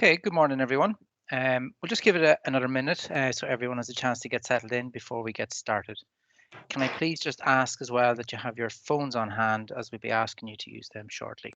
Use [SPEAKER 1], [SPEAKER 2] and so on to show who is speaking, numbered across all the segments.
[SPEAKER 1] Okay, good morning, everyone. We'll just give it another minute so everyone has a chance to get settled in before we get started. Can I please just ask as well that you have your phones on hand, as we'll be asking you to use them shortly.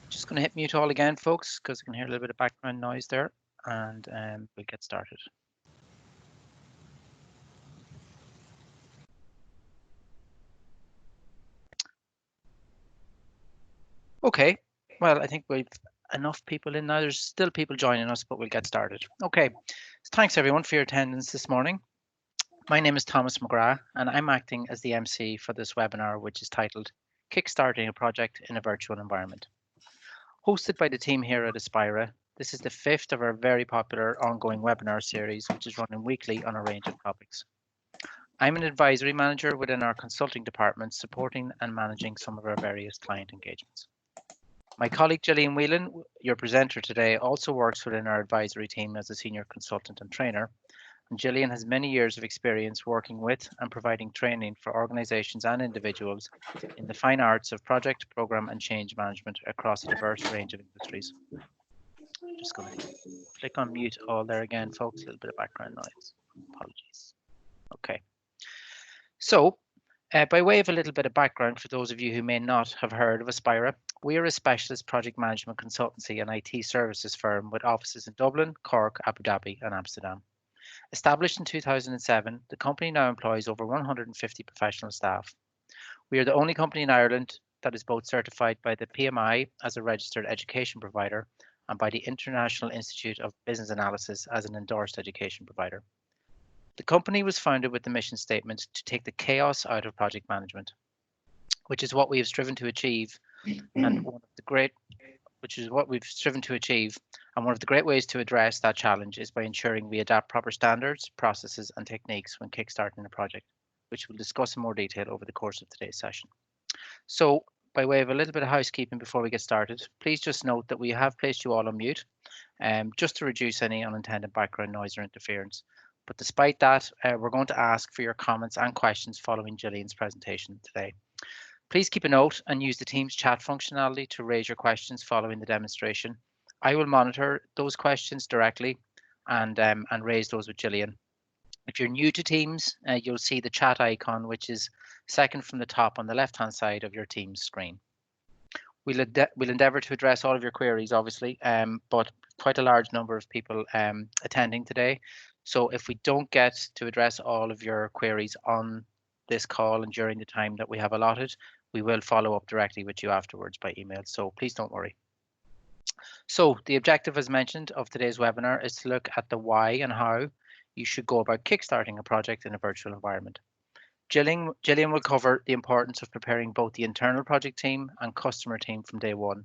[SPEAKER 1] Just going to hit mute all again, folks, because I can hear a little bit of background noise there, and we'll get started. Okay, well, I think we've enough people in now. There's still people joining us, but we'll get started. Okay, so thanks everyone for your attendance this morning. My name is Thomas McGrath, and I'm acting as the MC for this webinar, which is titled Kickstarting a Project in a Virtual Environment. Hosted by the team here at Aspira, this is the fifth of our very popular ongoing webinar series, which is running weekly on a range of topics. I'm an advisory manager within our consulting department, supporting and managing some of our various client engagements. My colleague Gillian Whelan, your presenter today, also works within our advisory team as a senior consultant and trainer. And Gillian has many years of experience working with and providing training for organizations and individuals in the fine arts of project, program, and change management across a diverse range of industries. Just going to click on mute all there again, folks. A little bit of background noise. Apologies. Okay. So, by way of a little bit of background for those of you who may not have heard of Aspira, we are a specialist project management consultancy and IT services firm with offices in Dublin, Cork, Abu Dhabi, and Amsterdam. Established in 2007, the company now employs over 150 professional staff. We are the only company in Ireland that is both certified by the PMI as a registered education provider and by the International Institute of Business Analysis as an endorsed education provider. The company was founded with the mission statement to take the chaos out of project management, which is what we have striven to achieve, and one of the great ways to address that challenge is by ensuring we adapt proper standards, processes, and techniques when kickstarting a project, which we'll discuss in more detail over the course of today's session. So, by way of a little bit of housekeeping before we get started, please just note that we have placed you all on mute, just to reduce any unintended background noise or interference. But despite that, we're going to ask for your comments and questions following Gillian's presentation today. Please keep a note and use the Teams chat functionality to raise your questions following the demonstration. I will monitor those questions directly and raise those with Gillian. If you're new to Teams, you'll see the chat icon, which is second from the top on the left-hand side of your Teams screen. We'll endeavour to address all of your queries, obviously, but quite a large number of people attending today. So if we don't get to address all of your queries on this call and during the time that we have allotted, we will follow up directly with you afterwards by email. So please don't worry. So the objective, as mentioned, of today's webinar is to look at the why and how you should go about kickstarting a project in a virtual environment. Gillian will cover the importance of preparing both the internal project team and customer team from day one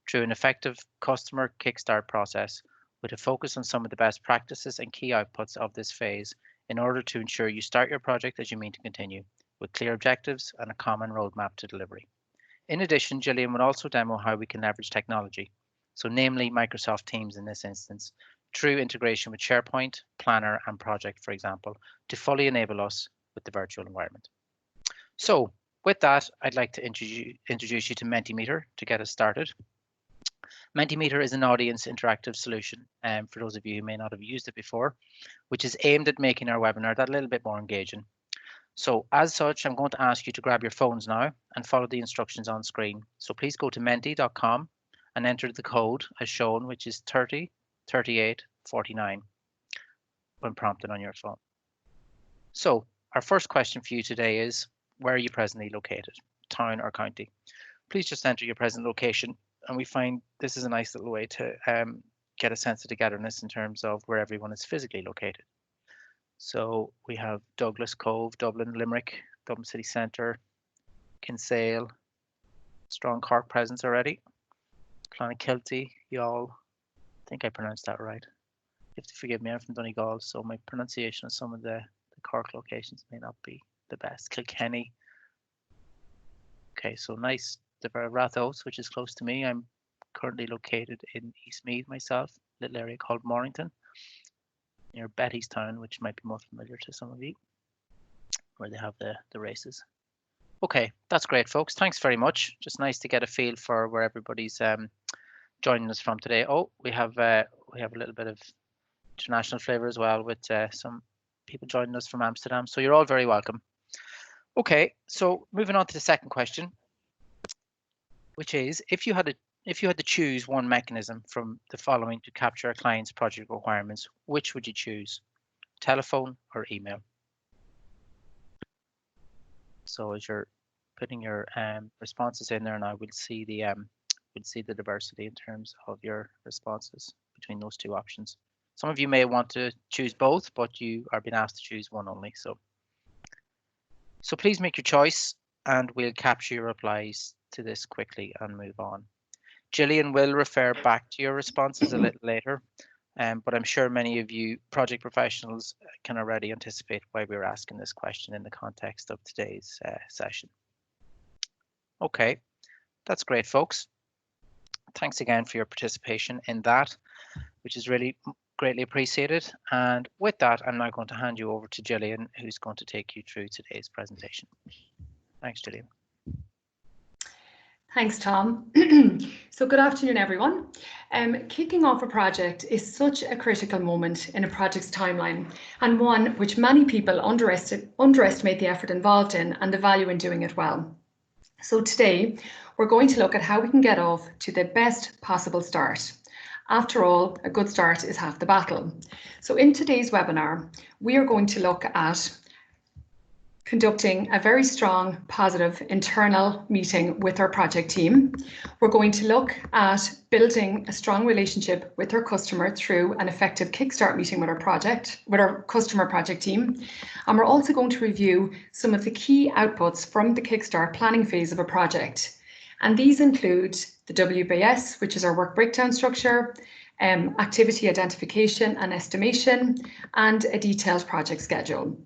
[SPEAKER 1] through an effective customer kickstart process with a focus on some of the best practices and key outputs of this phase in order to ensure you start your project as you mean to continue, with clear objectives and a common roadmap to delivery. In addition, Gillian will also demo how we can leverage technology, so namely Microsoft Teams in this instance, through integration with SharePoint, Planner, and Project, for example, to fully enable us with the virtual environment. So with that, I'd like to introduce you to Mentimeter to get us started. Mentimeter is an audience interactive solution, for those of you who may not have used it before, which is aimed at making our webinar that little bit more engaging. So as such, I'm going to ask you to grab your phones now and follow the instructions on screen. So please go to menti.com and enter the code as shown, which is 303849 when prompted on your phone. So our first question for you today is, where are you presently located, town or county? Please just enter your present location, and we find this is a nice little way to get a sense of togetherness in terms of where everyone is physically located. So we have Douglas Cove, Dublin, Limerick, Dublin City Centre, Kinsale, strong Cork presence already. Clonakilty, Youghal, I think I pronounced that right. You have to forgive me, I'm from Donegal, so my pronunciation of some of the Cork locations may not be the best. Kilkenny. Okay, so nice. The Rathos, which is close to me. I'm currently located in Eastmeath myself, a little area called Mornington, near Bettystown, which might be more familiar to some of you, where they have the races. Okay, that's great, folks. Thanks very much. Just nice to get a feel for where everybody's joining us from today. Oh, we have a little bit of international flavor as well, with some people joining us from Amsterdam. So you're all very welcome. Okay, so moving on to the second question, which is if you had to choose one mechanism from the following to capture a client's project requirements, which would you choose? Telephone or email? So as you're putting your responses in there now, we'll see the diversity in terms of your responses between those two options. Some of you may want to choose both, but you are being asked to choose one only. So please make your choice, and we'll capture your replies to this quickly and move on. Gillian will refer back to your responses a little later, but I'm sure many of you project professionals can already anticipate why we're asking this question in the context of today's session. Okay, that's great, folks. Thanks again for your participation in that, which is really greatly appreciated. And with that, I'm now going to hand you over to Gillian, who's going to take you through today's presentation. Thanks, Gillian.
[SPEAKER 2] Thanks, Tom. So good afternoon, everyone. Kicking off a project is such a critical moment in a project's timeline, and one which many people underestimate the effort involved in and the value in doing it well. So today, we're going to look at how we can get off to the best possible start. After all, a good start is half the battle. So in today's webinar, we are going to look at conducting a very strong, positive internal meeting with our project team. We're going to look at building a strong relationship with our customer through an effective Kickstart meeting with our customer project team. And we're also going to review some of the key outputs from the Kickstart planning phase of a project. And these include the WBS, which is our work breakdown structure, activity identification and estimation, and a detailed project schedule.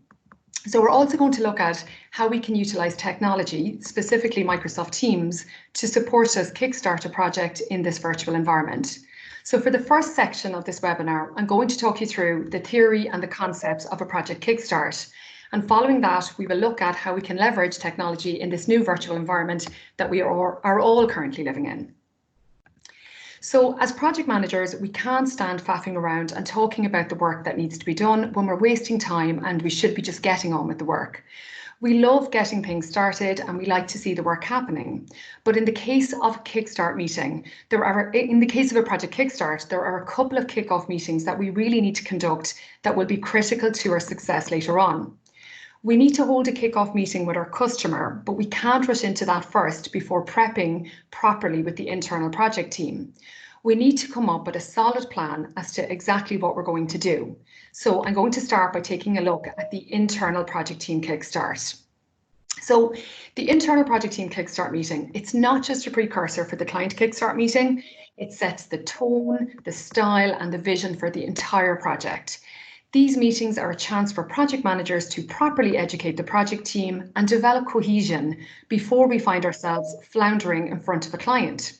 [SPEAKER 2] So we're also going to look at how we can utilize technology, specifically Microsoft Teams, to support us kickstart a project in this virtual environment. So for the first section of this webinar, I'm going to talk you through the theory and the concepts of a project kickstart. And following that, we will look at how we can leverage technology in this new virtual environment that we are all currently living in. So as project managers, we can't stand faffing around and talking about the work that needs to be done when we're wasting time and we should be just getting on with the work. We love getting things started and we like to see the work happening. But in the case of a Kickstart meeting, in the case of a project Kickstart, there are a couple of kickoff meetings that we really need to conduct that will be critical to our success later on. We need to hold a kickoff meeting with our customer, but we can't rush into that first before prepping properly with the internal project team. We need to come up with a solid plan as to exactly what we're going to do. So I'm going to start by taking a look at the internal project team Kickstart. So the internal project team Kickstart meeting, it's not just a precursor for the client Kickstart meeting. It sets the tone, the style, and the vision for the entire project. These meetings are a chance for project managers to properly educate the project team and develop cohesion before we find ourselves floundering in front of a client.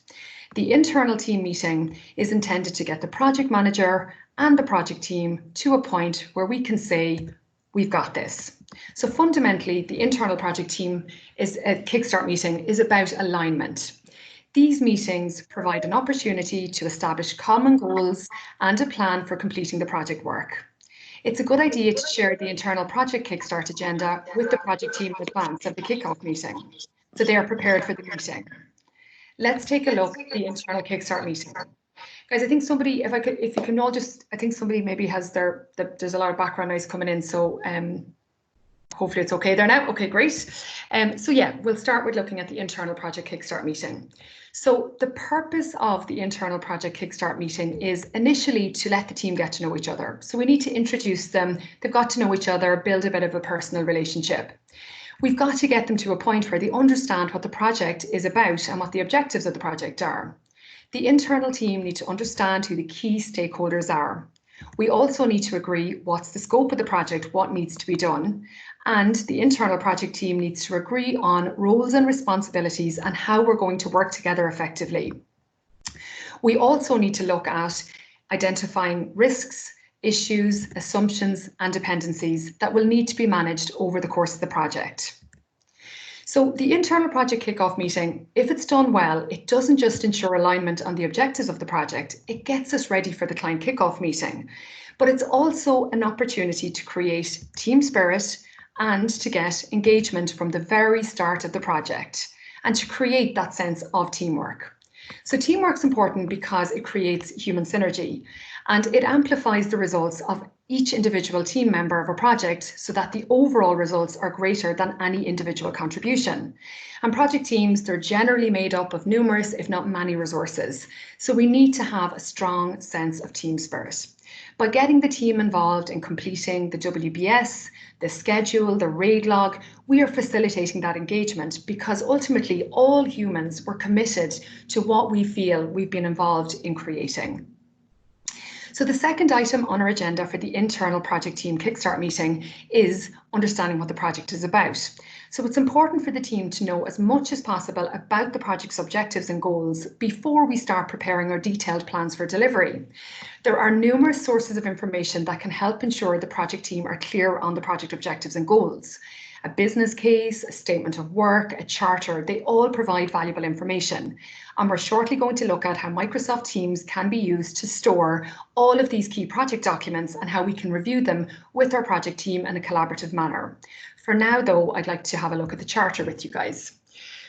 [SPEAKER 2] The internal team meeting is intended to get the project manager and the project team to a point where we can say, we've got this. So fundamentally, the internal project team Kickstart meeting is about alignment. These meetings provide an opportunity to establish common goals and a plan for completing the project work. It's a good idea to share the internal project Kickstart agenda with the project team in advance of the kickoff meeting, so they are prepared for the meeting. Let's take a look at the internal Kickstart meeting. Guys, I think somebody, if you can all just, I think somebody maybe has there's a lot of background noise coming in, so hopefully it's okay there now. Okay, great. So yeah, we'll start with looking at the internal project Kickstart meeting. So the purpose of the internal project Kickstart meeting is initially to let the team get to know each other. So we need to introduce them. They've got to know each other, build a bit of a personal relationship. We've got to get them to a point where they understand what the project is about and what the objectives of the project are. The internal team need to understand who the key stakeholders are. We also need to agree what's the scope of the project, what needs to be done, and the internal project team needs to agree on roles and responsibilities and how we're going to work together effectively. We also need to look at identifying risks, issues, assumptions, and dependencies that will need to be managed over the course of the project. So the internal project kickoff meeting, if it's done well, it doesn't just ensure alignment on the objectives of the project, it gets us ready for the client kickoff meeting, but it's also an opportunity to create team spirit and to get engagement from the very start of the project and to create that sense of teamwork. So teamwork's important because it creates human synergy and it amplifies the results of each individual team member of a project so that the overall results are greater than any individual contribution. And project teams, they're generally made up of numerous, if not many, resources. So we need to have a strong sense of team spirit. By getting the team involved in completing the WBS, the schedule, the RAID log, we are facilitating that engagement because ultimately all humans were committed to what we feel we've been involved in creating. So the second item on our agenda for the internal project team Kickstart meeting is understanding what the project is about. So it's important for the team to know as much as possible about the project's objectives and goals before we start preparing our detailed plans for delivery. There are numerous sources of information that can help ensure the project team are clear on the project objectives and goals. A business case, a statement of work, a charter, they all provide valuable information. And we're shortly going to look at how Microsoft Teams can be used to store all of these key project documents and how we can review them with our project team in a collaborative manner. For now, though, I'd like to have a look at the charter with you guys.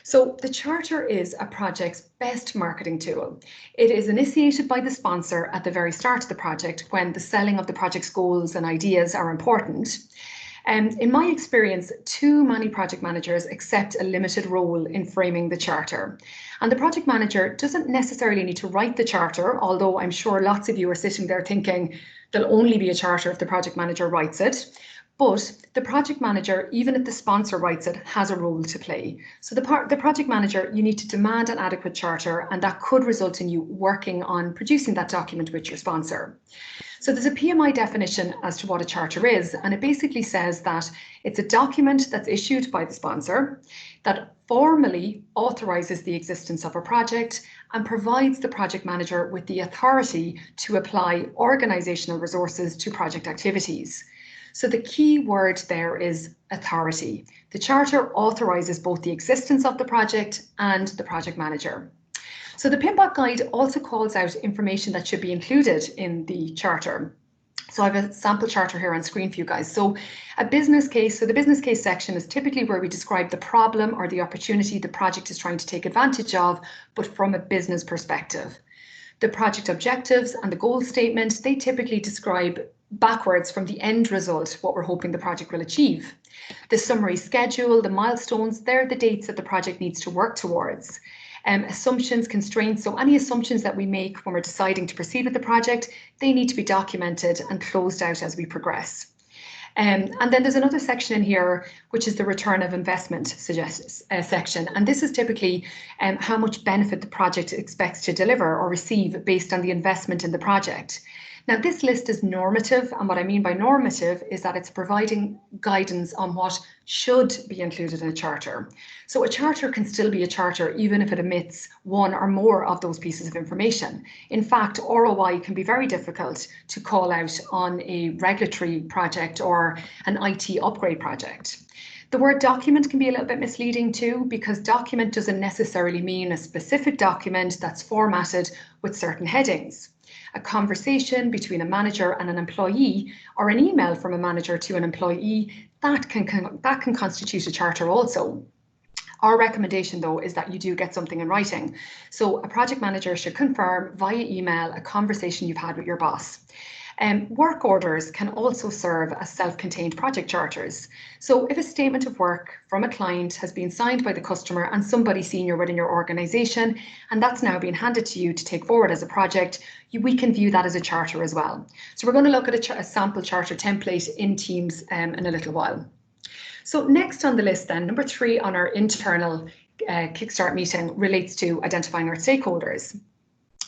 [SPEAKER 2] So the charter is a project's best marketing tool. It is initiated by the sponsor at the very start of the project when the selling of the project's goals and ideas are important. In my experience, too many project managers accept a limited role in framing the charter. And the project manager doesn't necessarily need to write the charter, although I'm sure lots of you are sitting there thinking there'll only be a charter if the project manager writes it. But the project manager, even if the sponsor writes it, has a role to play. So the project manager, you need to demand an adequate charter, and that could result in you working on producing that document with your sponsor. So there's a PMI definition as to what a charter is, and it basically says that it's a document that's issued by the sponsor that formally authorises the existence of a project and provides the project manager with the authority to apply organisational resources to project activities. So the key word there is authority. The charter authorises both the existence of the project and the project manager. So the PMBOK guide also calls out information that should be included in the charter. So I have a sample charter here on screen for you guys. So a business case, so the business case section is typically where we describe the problem or the opportunity the project is trying to take advantage of, but from a business perspective. The project objectives and the goal statement, they typically describe backwards from the end result, what we're hoping the project will achieve. The summary schedule, the milestones, they're the dates that the project needs to work towards. Assumptions, constraints, so any assumptions that we make when we're deciding to proceed with the project, they need to be documented and closed out as we progress. And then there's another section in here, which is the return of investment section. And this is typically how much benefit the project expects to deliver or receive based on the investment in the project. Now, this list is normative, and what I mean by normative is that it's providing guidance on what should be included in a charter. So a charter can still be a charter even if it omits one or more of those pieces of information. In fact, ROI can be very difficult to call out on a regulatory project or an IT upgrade project. The word document can be a little bit misleading too, because document doesn't necessarily mean a specific document that's formatted with certain headings. A conversation between a manager and an employee, or an email from a manager to an employee, that can constitute a charter also. Our recommendation, though, is that you do get something in writing. So a project manager should confirm via email a conversation you've had with your boss. Work orders can also serve as self-contained project charters. So if a statement of work from a client has been signed by the customer and somebody senior within your organisation, and that's now been handed to you to take forward as a project, we can view that as a charter as well. So we're going to look at a sample charter template in Teams in a little while. So next on the list then, number 3 on our internal Kickstart meeting relates to identifying our stakeholders.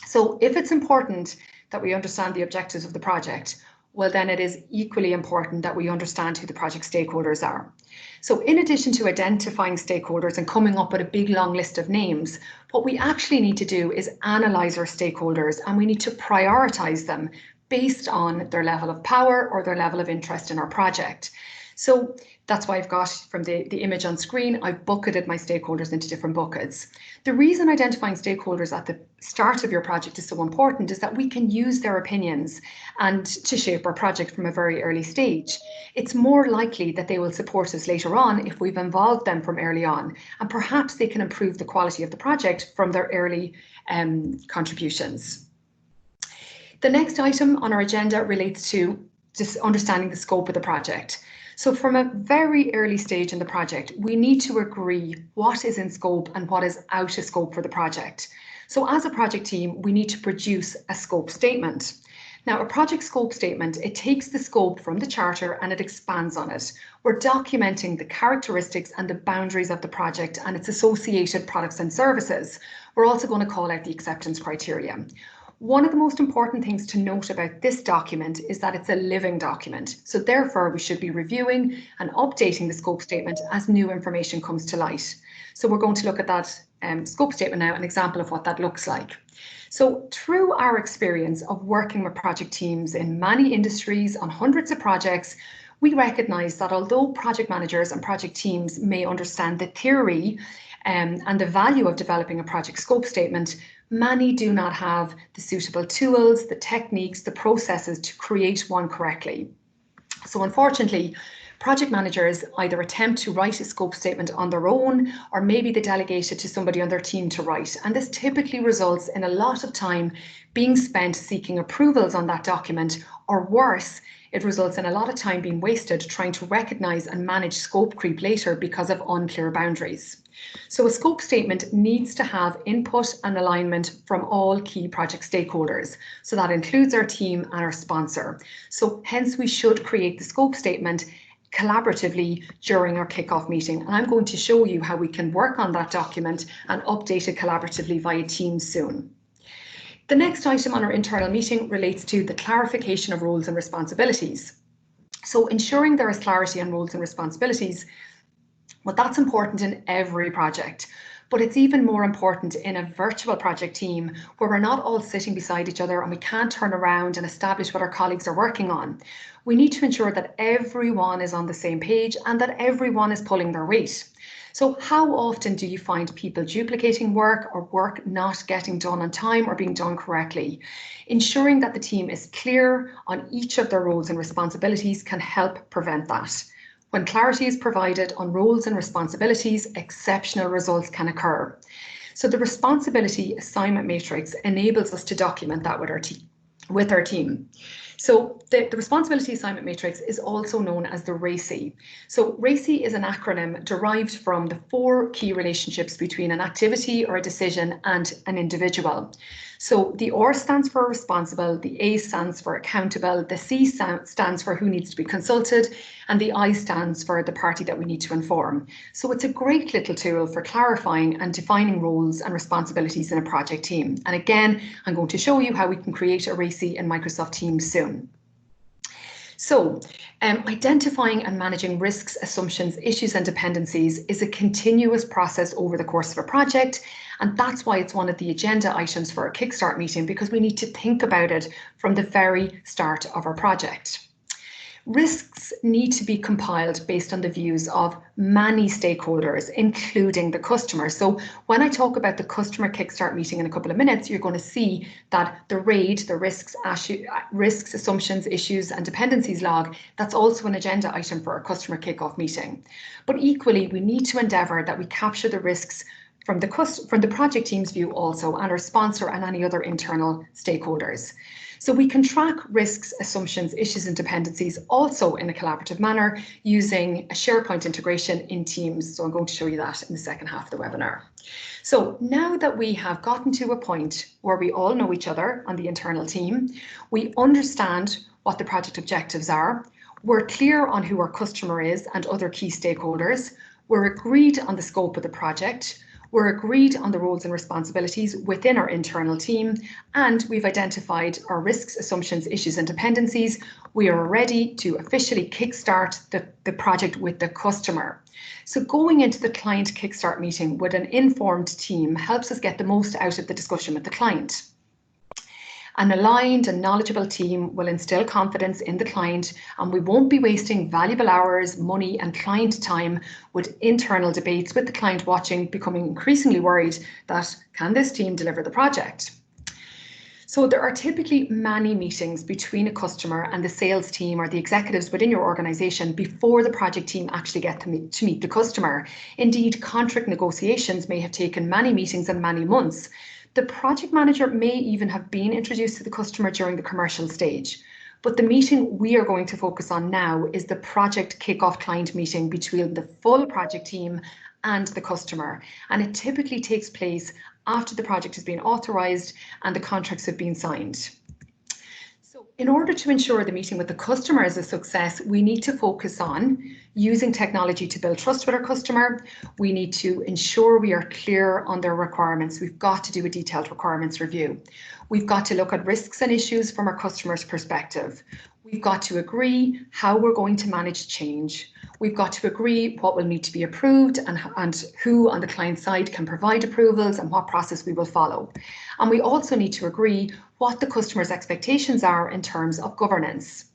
[SPEAKER 2] So if it's important that we understand the objectives of the project, well, then it is equally important that we understand who the project stakeholders are. So in addition to identifying stakeholders and coming up with a big long list of names, what we actually need to do is analyze our stakeholders, and we need to prioritize them based on their level of power or their level of interest in our project. So that's why I've got, from the image on screen, I've bucketed my stakeholders into different buckets. The reason identifying stakeholders at the start of your project is so important is that we can use their opinions and to shape our project from a very early stage. It's more likely that they will support us later on if we've involved them from early on, and perhaps they can improve the quality of the project from their early contributions. The next item on our agenda relates to just understanding the scope of the project. So from a very early stage in the project, we need to agree what is in scope and what is out of scope for the project. So as a project team, we need to produce a scope statement. Now, a project scope statement, it takes the scope from the charter and it expands on it. We're documenting the characteristics and the boundaries of the project and its associated products and services. We're also going to call out the acceptance criteria. One of the most important things to note about this document is that it's a living document. So therefore, we should be reviewing and updating the scope statement as new information comes to light. So we're going to look at that scope statement now, an example of what that looks like. So through our experience of working with project teams in many industries on hundreds of projects, we recognise that although project managers and project teams may understand the theory and the value of developing a project scope statement, many do not have the suitable tools, the techniques, the processes to create one correctly. So unfortunately, project managers either attempt to write a scope statement on their own, or maybe they delegate it to somebody on their team to write. And this typically results in a lot of time being spent seeking approvals on that document, or worse, it results in a lot of time being wasted trying to recognise and manage scope creep later because of unclear boundaries. So a scope statement needs to have input and alignment from all key project stakeholders. So that includes our team and our sponsor. So hence we should create the scope statement collaboratively during our kickoff meeting. And I'm going to show you how we can work on that document and update it collaboratively via Teams soon. The next item on our internal meeting relates to the clarification of roles and responsibilities. So ensuring there is clarity on roles and responsibilities, well, that's important in every project, but it's even more important in a virtual project team where we're not all sitting beside each other and we can't turn around and establish what our colleagues are working on. We need to ensure that everyone is on the same page and that everyone is pulling their weight. So how often do you find people duplicating work or work not getting done on time or being done correctly? Ensuring that the team is clear on each of their roles and responsibilities can help prevent that. When clarity is provided on roles and responsibilities, exceptional results can occur. So the responsibility assignment matrix enables us to document that with our team. So the responsibility assignment matrix is also known as the RACI. So RACI is an acronym derived from the 4 key relationships between an activity or a decision and an individual. So the R stands for responsible, the A stands for accountable, the C stands for who needs to be consulted, and the I stands for the party that we need to inform. So it's a great little tool for clarifying and defining roles and responsibilities in a project team. And again, I'm going to show you how we can create a RACI in Microsoft Teams soon. So identifying and managing risks, assumptions, issues and dependencies is a continuous process over the course of a project. And that's why it's one of the agenda items for a Kickstart meeting, because we need to think about it from the very start of our project. Risks need to be compiled based on the views of many stakeholders, including the customer. So when I talk about the customer Kickstart meeting in a couple of minutes, you're going to see that the RAID, the risks, assumptions, issues and dependencies log, that's also an agenda item for our customer kickoff meeting. But equally, we need to endeavour that we capture the risks from the project team's view also, and our sponsor and any other internal stakeholders. So we can track risks, assumptions, issues and dependencies also in a collaborative manner using a SharePoint integration in Teams. So I'm going to show you that in the second half of the webinar. So now that we have gotten to a point where we all know each other on the internal team, we understand what the project objectives are, we're clear on who our customer is and other key stakeholders, we're agreed on the scope of the project, we're agreed on the roles and responsibilities within our internal team, and we've identified our risks, assumptions, issues and dependencies. We are ready to officially kickstart the project with the customer. So going into the client kickstart meeting with an informed team helps us get the most out of the discussion with the client. An aligned and knowledgeable team will instill confidence in the client, and we won't be wasting valuable hours, money and client time with internal debates with the client watching, becoming increasingly worried that can this team deliver the project? So there are typically many meetings between a customer and the sales team or the executives within your organisation before the project team actually get to meet the customer. Indeed, contract negotiations may have taken many meetings and many months. The project manager may even have been introduced to the customer during the commercial stage. But the meeting we are going to focus on now is the project kickoff client meeting between the full project team and the customer. And it typically takes place after the project has been authorised and the contracts have been signed. So in order to ensure the meeting with the customer is a success, we need to focus on using technology to build trust with our customer. We need to ensure we are clear on their requirements. We've got to do a detailed requirements review. We've got to look at risks and issues from our customer's perspective. We've got to agree how we're going to manage change. We've got to agree what will need to be approved and who on the client side can provide approvals and what process we will follow. And we also need to agree what the customer's expectations are in terms of governance.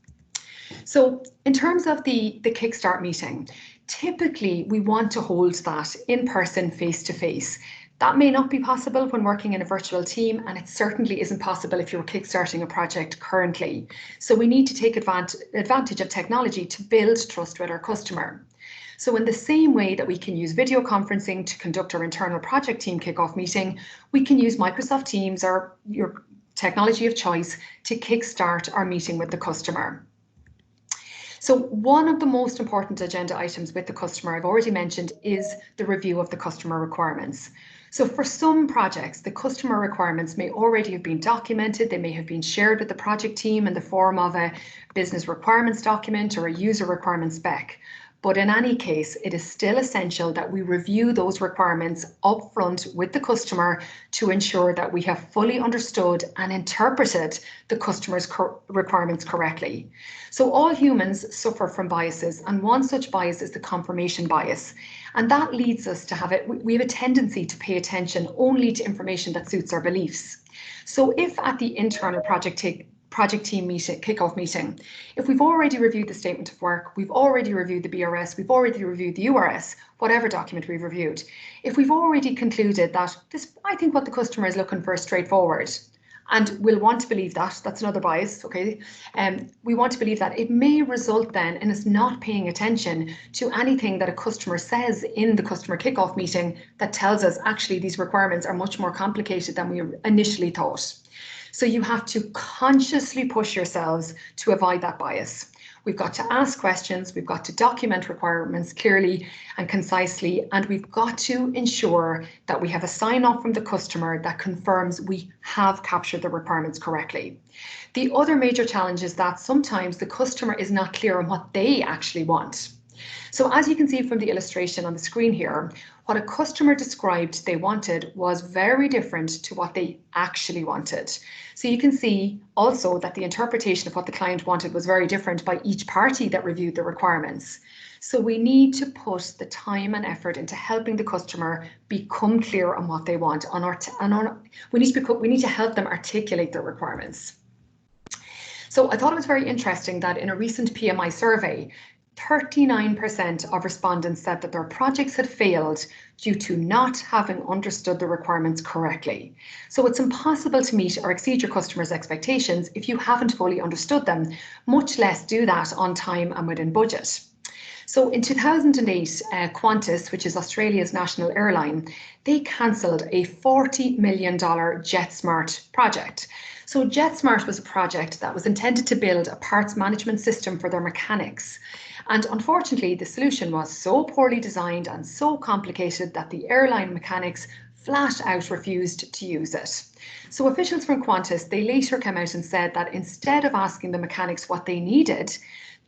[SPEAKER 2] So in terms of the Kickstart meeting, typically we want to hold that in person, face to face. That may not be possible when working in a virtual team, and it certainly isn't possible if you're kickstarting a project currently. So we need to take advantage of technology to build trust with our customer. So in the same way that we can use video conferencing to conduct our internal project team kickoff meeting, we can use Microsoft Teams or your technology of choice to kickstart our meeting with the customer. So one of the most important agenda items with the customer I've already mentioned is the review of the customer requirements. So for some projects, the customer requirements may already have been documented. They may have been shared with the project team in the form of a business requirements document or a user requirements spec. But in any case, it is still essential that we review those requirements upfront with the customer to ensure that we have fully understood and interpreted the customer's requirements correctly. So all humans suffer from biases, and one such bias is the confirmation bias. And that leads us to we have a tendency to pay attention only to information that suits our beliefs. So if at the internal project team meeting, kickoff meeting, if we've already reviewed the statement of work, we've already reviewed the BRS, we've already reviewed the URS, whatever document we've reviewed, if we've already concluded that I think what the customer is looking for is straightforward, and we'll want to believe that, that's another bias, okay? We want to believe that it may result then in us not paying attention to anything that a customer says in the customer kickoff meeting that tells us actually these requirements are much more complicated than we initially thought. So you have to consciously push yourselves to avoid that bias. We've got to ask questions, we've got to document requirements clearly and concisely, and we've got to ensure that we have a sign off from the customer that confirms we have captured the requirements correctly. The other major challenge is that sometimes the customer is not clear on what they actually want. So as you can see from the illustration on the screen here, what a customer described they wanted was very different to what they actually wanted. So you can see also that the interpretation of what the client wanted was very different by each party that reviewed the requirements. So we need to put the time and effort into helping the customer become clear on what they want. We need to help them articulate their requirements. So I thought it was very interesting that in a recent PMI survey, 39% of respondents said that their projects had failed due to not having understood the requirements correctly. So it's impossible to meet or exceed your customers' expectations if you haven't fully understood them, much less do that on time and within budget. So in 2008, Qantas, which is Australia's national airline, they cancelled a $40 million JetSmart project. So JetSmart was a project that was intended to build a parts management system for their mechanics. And unfortunately, the solution was so poorly designed and so complicated that the airline mechanics flat out refused to use it. So officials from Qantas, they later came out and said that instead of asking the mechanics what they needed,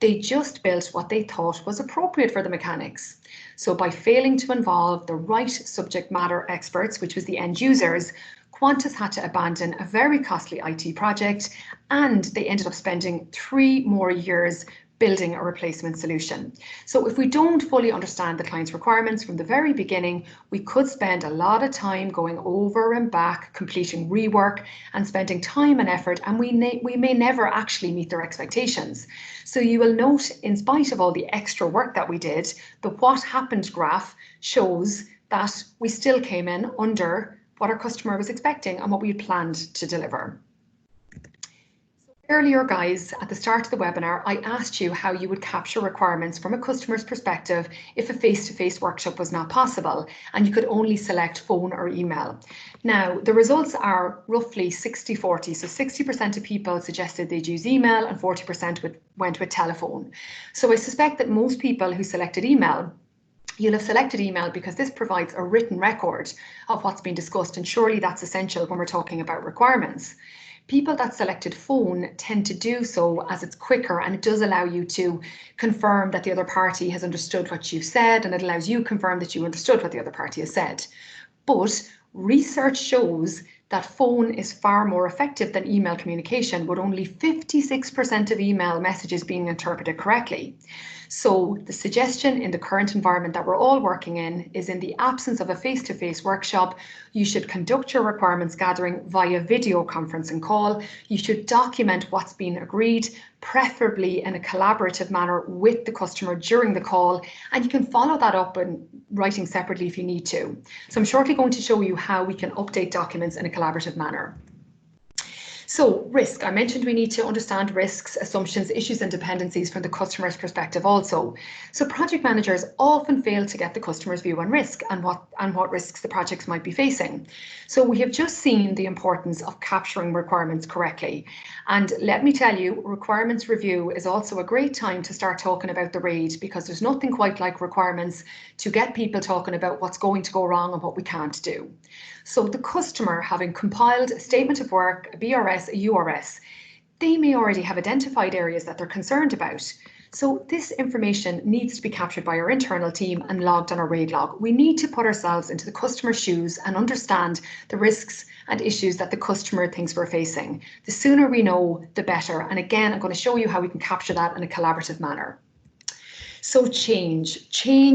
[SPEAKER 2] they just built what they thought was appropriate for the mechanics. So by failing to involve the right subject matter experts, which was the end users, Qantas had to abandon a very costly IT project, and they ended up spending 3 more years building a replacement solution. So if we don't fully understand the client's requirements from the very beginning, we could spend a lot of time going over and back, completing rework and spending time and effort, and we may never actually meet their expectations. So you will note, in spite of all the extra work that we did, the what happened graph shows that we still came in under what our customer was expecting and what we had planned to deliver. Earlier, guys, at the start of the webinar, I asked you how you would capture requirements from a customer's perspective if a face-to-face workshop was not possible and you could only select phone or email. Now, the results are roughly 60-40. So 60% of people suggested they'd use email and 40% went with telephone. So I suspect that most people who selected email, you'll have selected email because this provides a written record of what's been discussed, and surely that's essential when we're talking about requirements. People that selected phone tend to do so as it's quicker, and it does allow you to confirm that the other party has understood what you've said, and it allows you to confirm that you understood what the other party has said. But research shows that phone is far more effective than email communication, with only 56% of email messages being interpreted correctly. So the suggestion in the current environment that we're all working in is, in the absence of a face-to-face workshop, you should conduct your requirements gathering via video conferencing call. You should document what's been agreed, preferably in a collaborative manner with the customer during the call, and you can follow that up in writing separately if you need to. So I'm shortly going to show you how we can update documents in a collaborative manner. So risk, I mentioned we need to understand risks, assumptions, issues and dependencies from the customer's perspective also. So project managers often fail to get the customer's view on risk and what risks the projects might be facing. So we have just seen the importance of capturing requirements correctly. And let me tell you, requirements review is also a great time to start talking about the RAID, because there's nothing quite like requirements to get people talking about what's going to go wrong and what we can't do. So the customer, having compiled a statement of work, a BRS, a URS, they may already have identified areas that they're concerned about. So this information needs to be captured by our internal team and logged on our RAID log. We need to put ourselves into the customer's shoes and understand the risks and issues that the customer thinks we're facing. The sooner we know, the better. And again, I'm going to show you how we can capture that in a collaborative manner. So change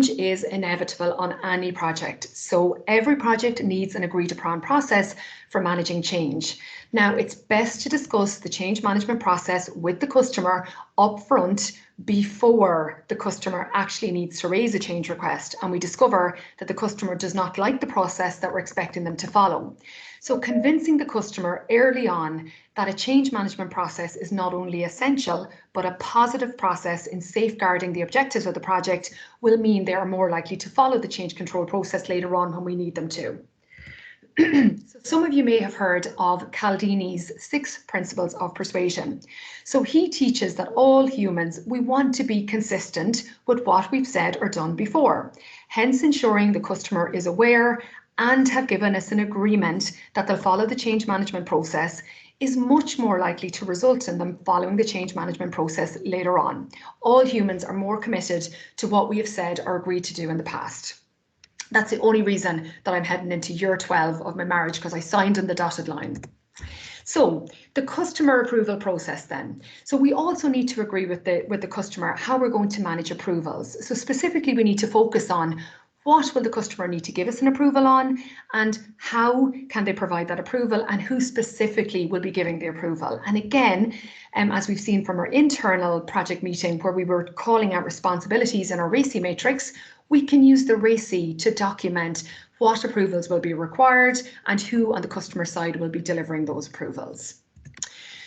[SPEAKER 2] is inevitable on any project. So every project needs an agreed upon process for managing change. Now, it's best to discuss the change management process with the customer upfront before the customer actually needs to raise a change request and we discover that the customer does not like the process that we're expecting them to follow. So convincing the customer early on that a change management process is not only essential, but a positive process in safeguarding the objectives of the project will mean they are more likely to follow the change control process later on when we need them to. So some of you may have heard of Cialdini's 6 Principles of Persuasion. So he teaches that all humans, we want to be consistent with what we've said or done before, hence ensuring the customer is aware and have given us an agreement that they'll follow the change management process is much more likely to result in them following the change management process later on. All humans are more committed to what we have said or agreed to do in the past. That's the only reason that I'm heading into year 12 of my marriage, because I signed on the dotted line. So the customer approval process then. So we also need to agree with the customer how we're going to manage approvals. So specifically, we need to focus on what will the customer need to give us an approval on, and how can they provide that approval, and who specifically will be giving the approval. And again, as we've seen from our internal project meeting where we were calling out responsibilities in our RACI matrix, we can use the RACI to document what approvals will be required and who on the customer side will be delivering those approvals.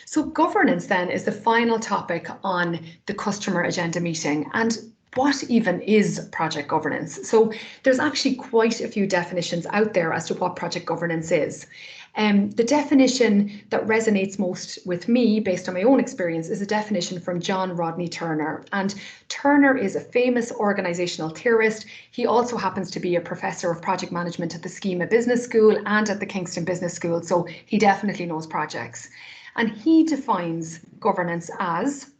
[SPEAKER 2] So governance then is the final topic on the customer agenda meeting. And what even is project governance? So there's actually quite a few definitions out there as to what project governance is. The definition that resonates most with me, based on my own experience, is a definition from John Rodney Turner. And Turner is a famous organizational theorist. He also happens to be a professor of project management at the Schema Business School and at the Kingston Business School, so he definitely knows projects. And he defines governance as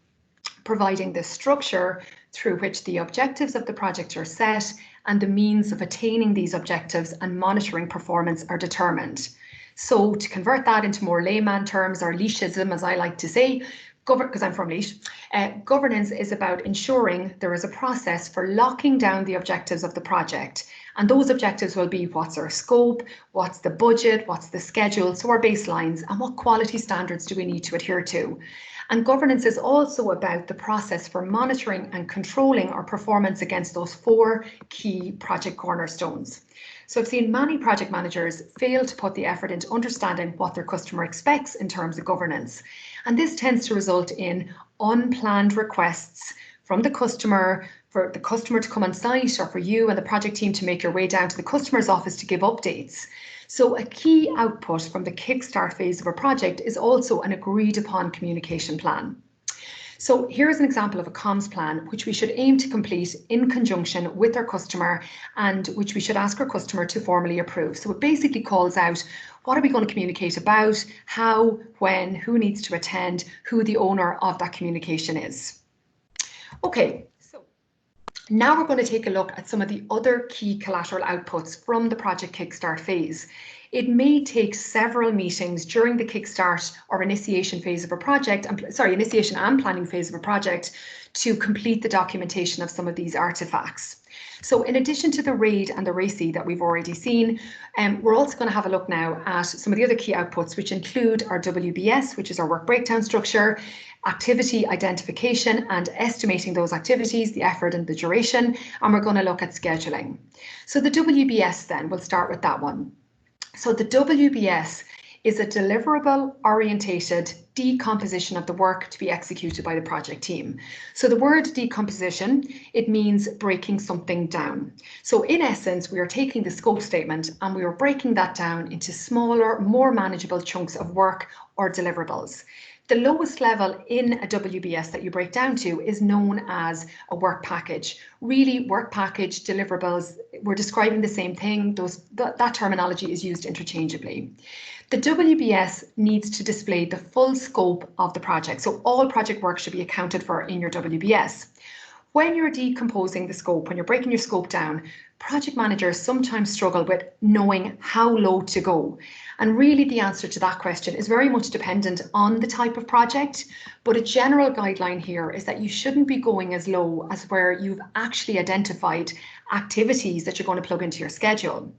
[SPEAKER 2] providing the structure through which the objectives of the project are set and the means of attaining these objectives and monitoring performance are determined. So to convert that into more layman terms, or Leishism, as I like to say, because I'm from Laois, governance is about ensuring there is a process for locking down the objectives of the project. And those objectives will be what's our scope, what's the budget, what's the schedule, so our baselines, and what quality standards do we need to adhere to. And governance is also about the process for monitoring and controlling our performance against those 4 key project cornerstones. So I've seen many project managers fail to put the effort into understanding what their customer expects in terms of governance. And this tends to result in unplanned requests from the customer, for the customer to come on site, or for you and the project team to make your way down to the customer's office to give updates. So a key output from the Kickstart phase of a project is also an agreed upon communication plan. So here's an example of a comms plan, which we should aim to complete in conjunction with our customer and which we should ask our customer to formally approve. So it basically calls out what are we going to communicate about, how, when, who needs to attend, who the owner of that communication is. Okay, so now we're going to take a look at some of the other key collateral outputs from the project Kickstart phase. It may take several meetings during the Kickstart or initiation phase of a project, initiation and planning phase of a project, to complete the documentation of some of these artifacts. So in addition to the RAID and the RACI that we've already seen, we're also going to have a look now at some of the other key outputs, which include our WBS, which is our work breakdown structure, activity identification and estimating those activities, the effort and the duration, and we're going to look at scheduling. So the WBS then, we'll start with that one. So the WBS is a deliverable orientated decomposition of the work to be executed by the project team. So the word decomposition, it means breaking something down. So in essence, we are taking the scope statement and we are breaking that down into smaller, more manageable chunks of work or deliverables. The lowest level in a WBS that you break down to is known as a work package. Really, work package, deliverables, we're describing the same thing. That terminology is used interchangeably. The WBS needs to display the full scope of the project. So all project work should be accounted for in your WBS. When you're decomposing the scope, when you're breaking your scope down, project managers sometimes struggle with knowing how low to go. And really the answer to that question is very much dependent on the type of project, but a general guideline here is that you shouldn't be going as low as where you've actually identified activities that you're going to plug into your schedule.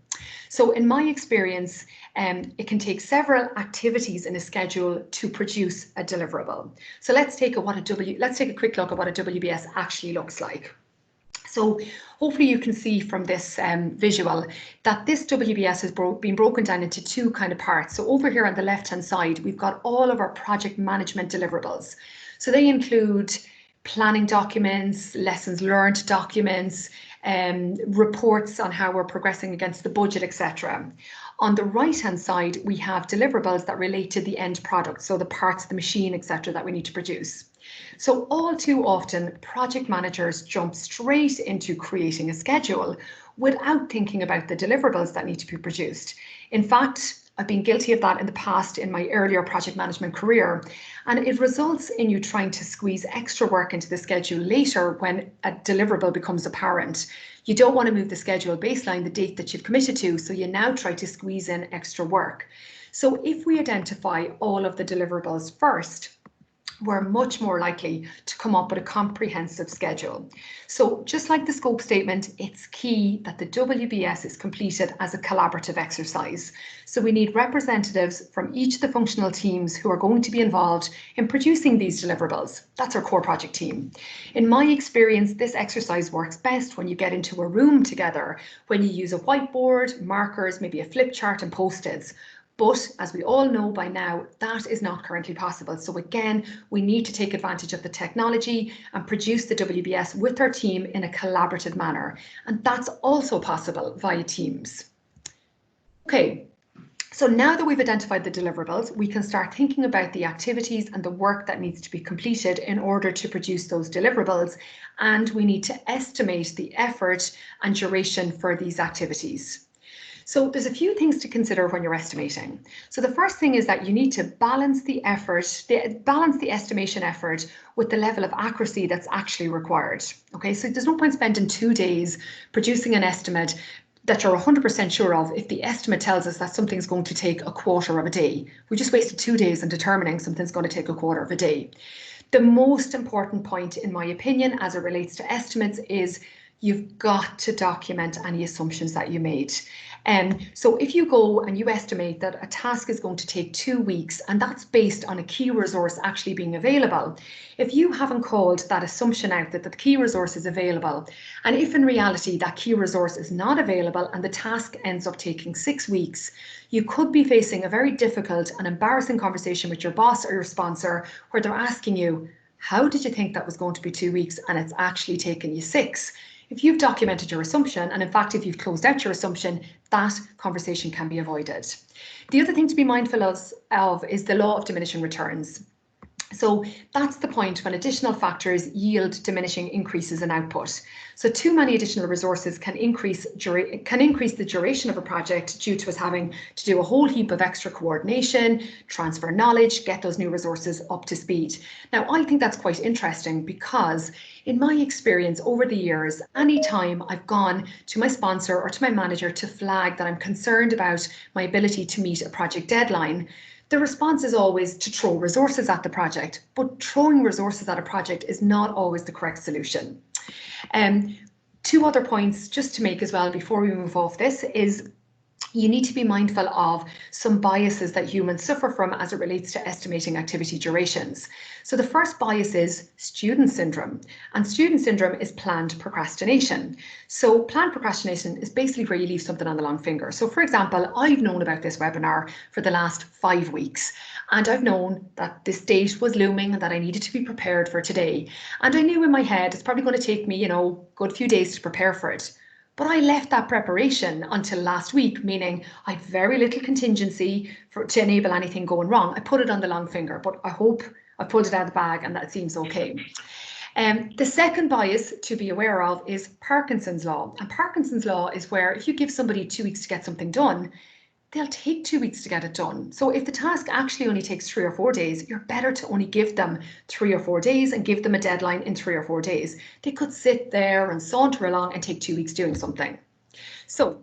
[SPEAKER 2] So in my experience, it can take several activities in a schedule to produce a deliverable. So let's take a quick look at what a WBS actually looks like. So hopefully you can see from this visual that this WBS has been broken down into 2 kind of parts. So over here on the left hand side, we've got all of our project management deliverables. So they include planning documents, lessons learned documents, reports on how we're progressing against the budget, etc. On the right hand side, we have deliverables that relate to the end product, so the parts of the machine, etc. that we need to produce. So all too often, project managers jump straight into creating a schedule without thinking about the deliverables that need to be produced. In fact, I've been guilty of that in the past in my earlier project management career, and it results in you trying to squeeze extra work into the schedule later when a deliverable becomes apparent. You don't want to move the schedule baseline, the date that you've committed to, so you now try to squeeze in extra work. So if we identify all of the deliverables first, we're much more likely to come up with a comprehensive schedule. So just like the scope statement, it's key that the WBS is completed as a collaborative exercise. So we need representatives from each of the functional teams who are going to be involved in producing these deliverables. That's our core project team. In my experience, this exercise works best when you get into a room together, when you use a whiteboard, markers, maybe a flip chart and post-its. But as we all know by now, that is not currently possible. So again, we need to take advantage of the technology and produce the WBS with our team in a collaborative manner. And that's also possible via Teams. Okay, so now that we've identified the deliverables, we can start thinking about the activities and the work that needs to be completed in order to produce those deliverables. And we need to estimate the effort and duration for these activities. So there's a few things to consider when you're estimating. So the first thing is that you need to balance the estimation effort with the level of accuracy that's actually required. Okay, so there's no point spending 2 days producing an estimate that you're 100% sure of if the estimate tells us that something's going to take a quarter of a day. We just wasted 2 days in determining something's going to take a quarter of a day. The most important point, in my opinion, as it relates to estimates is you've got to document any assumptions that you made. So if you go and you estimate that a task is going to take 2 weeks, and that's based on a key resource actually being available, if you haven't called that assumption out that the key resource is available, and if in reality that key resource is not available and the task ends up taking 6 weeks, you could be facing a very difficult and embarrassing conversation with your boss or your sponsor where they're asking you, how did you think that was going to be 2 weeks and it's actually taken you 6? If you've documented your assumption, and in fact, if you've closed out your assumption, that conversation can be avoided. The other thing to be mindful of is the law of diminishing returns. So that's the point when additional factors yield diminishing increases in output. So too many additional resources can increase the duration of a project due to us having to do a whole heap of extra coordination, transfer knowledge, get those new resources up to speed. Now, I think that's quite interesting because in my experience over the years, anytime I've gone to my sponsor or to my manager to flag that I'm concerned about my ability to meet a project deadline, the response is always to throw resources at the project, but throwing resources at a project is not always the correct solution. 2 other points just to make as well before we move off this is you need to be mindful of some biases that humans suffer from as it relates to estimating activity durations. So the first bias is student syndrome, and student syndrome is planned procrastination. So planned procrastination is basically where you leave something on the long finger. So for example, I've known about this webinar for the last 5 weeks, and I've known that this date was looming and that I needed to be prepared for today. And I knew in my head it's probably going to take me, a good few days to prepare for it. But I left that preparation until last week, meaning I had very little contingency to enable anything going wrong. I put it on the long finger, but I hope I pulled it out of the bag and that seems okay. The second bias to be aware of is Parkinson's law. And Parkinson's law is where if you give somebody 2 weeks to get something done, they'll take 2 weeks to get it done. So if the task actually only takes 3 or 4 days, you're better to only give them 3 or 4 days and give them a deadline in 3 or 4 days. They could sit there and saunter along and take 2 weeks doing something. So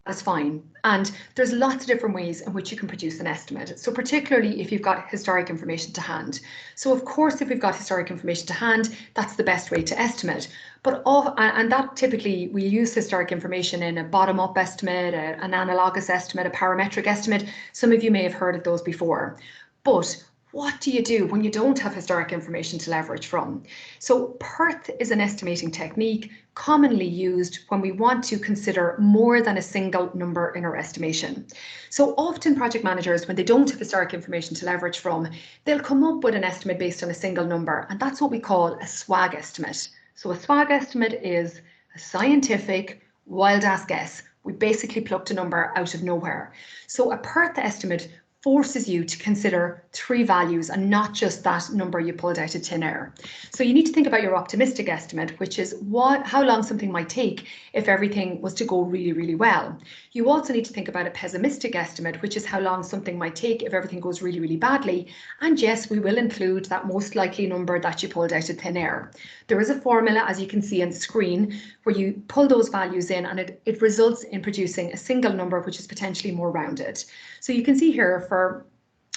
[SPEAKER 2] that's fine. And there's lots of different ways in which you can produce an estimate. So particularly if you've got historic information to hand. So of course, if we've got historic information to hand, that's the best way to estimate. And that typically we use historic information in a bottom-up estimate, an analogous estimate, a parametric estimate. Some of you may have heard of those before. But what do you do when you don't have historic information to leverage from? So PERT is an estimating technique commonly used when we want to consider more than a single number in our estimation. So often project managers, when they don't have historic information to leverage from, they'll come up with an estimate based on a single number, and that's what we call a swag estimate. So a swag estimate is a scientific wild-ass guess. We basically plucked a number out of nowhere. So a PERT estimate forces you to consider 3 values and not just that number you pulled out of thin air. So you need to think about your optimistic estimate, which is how long something might take if everything was to go really, really well. You also need to think about a pessimistic estimate, which is how long something might take if everything goes really, really badly. And yes, we will include that most likely number that you pulled out of thin air. There is a formula, as you can see on the screen, where you pull those values in and it results in producing a single number, which is potentially more rounded. So you can see here for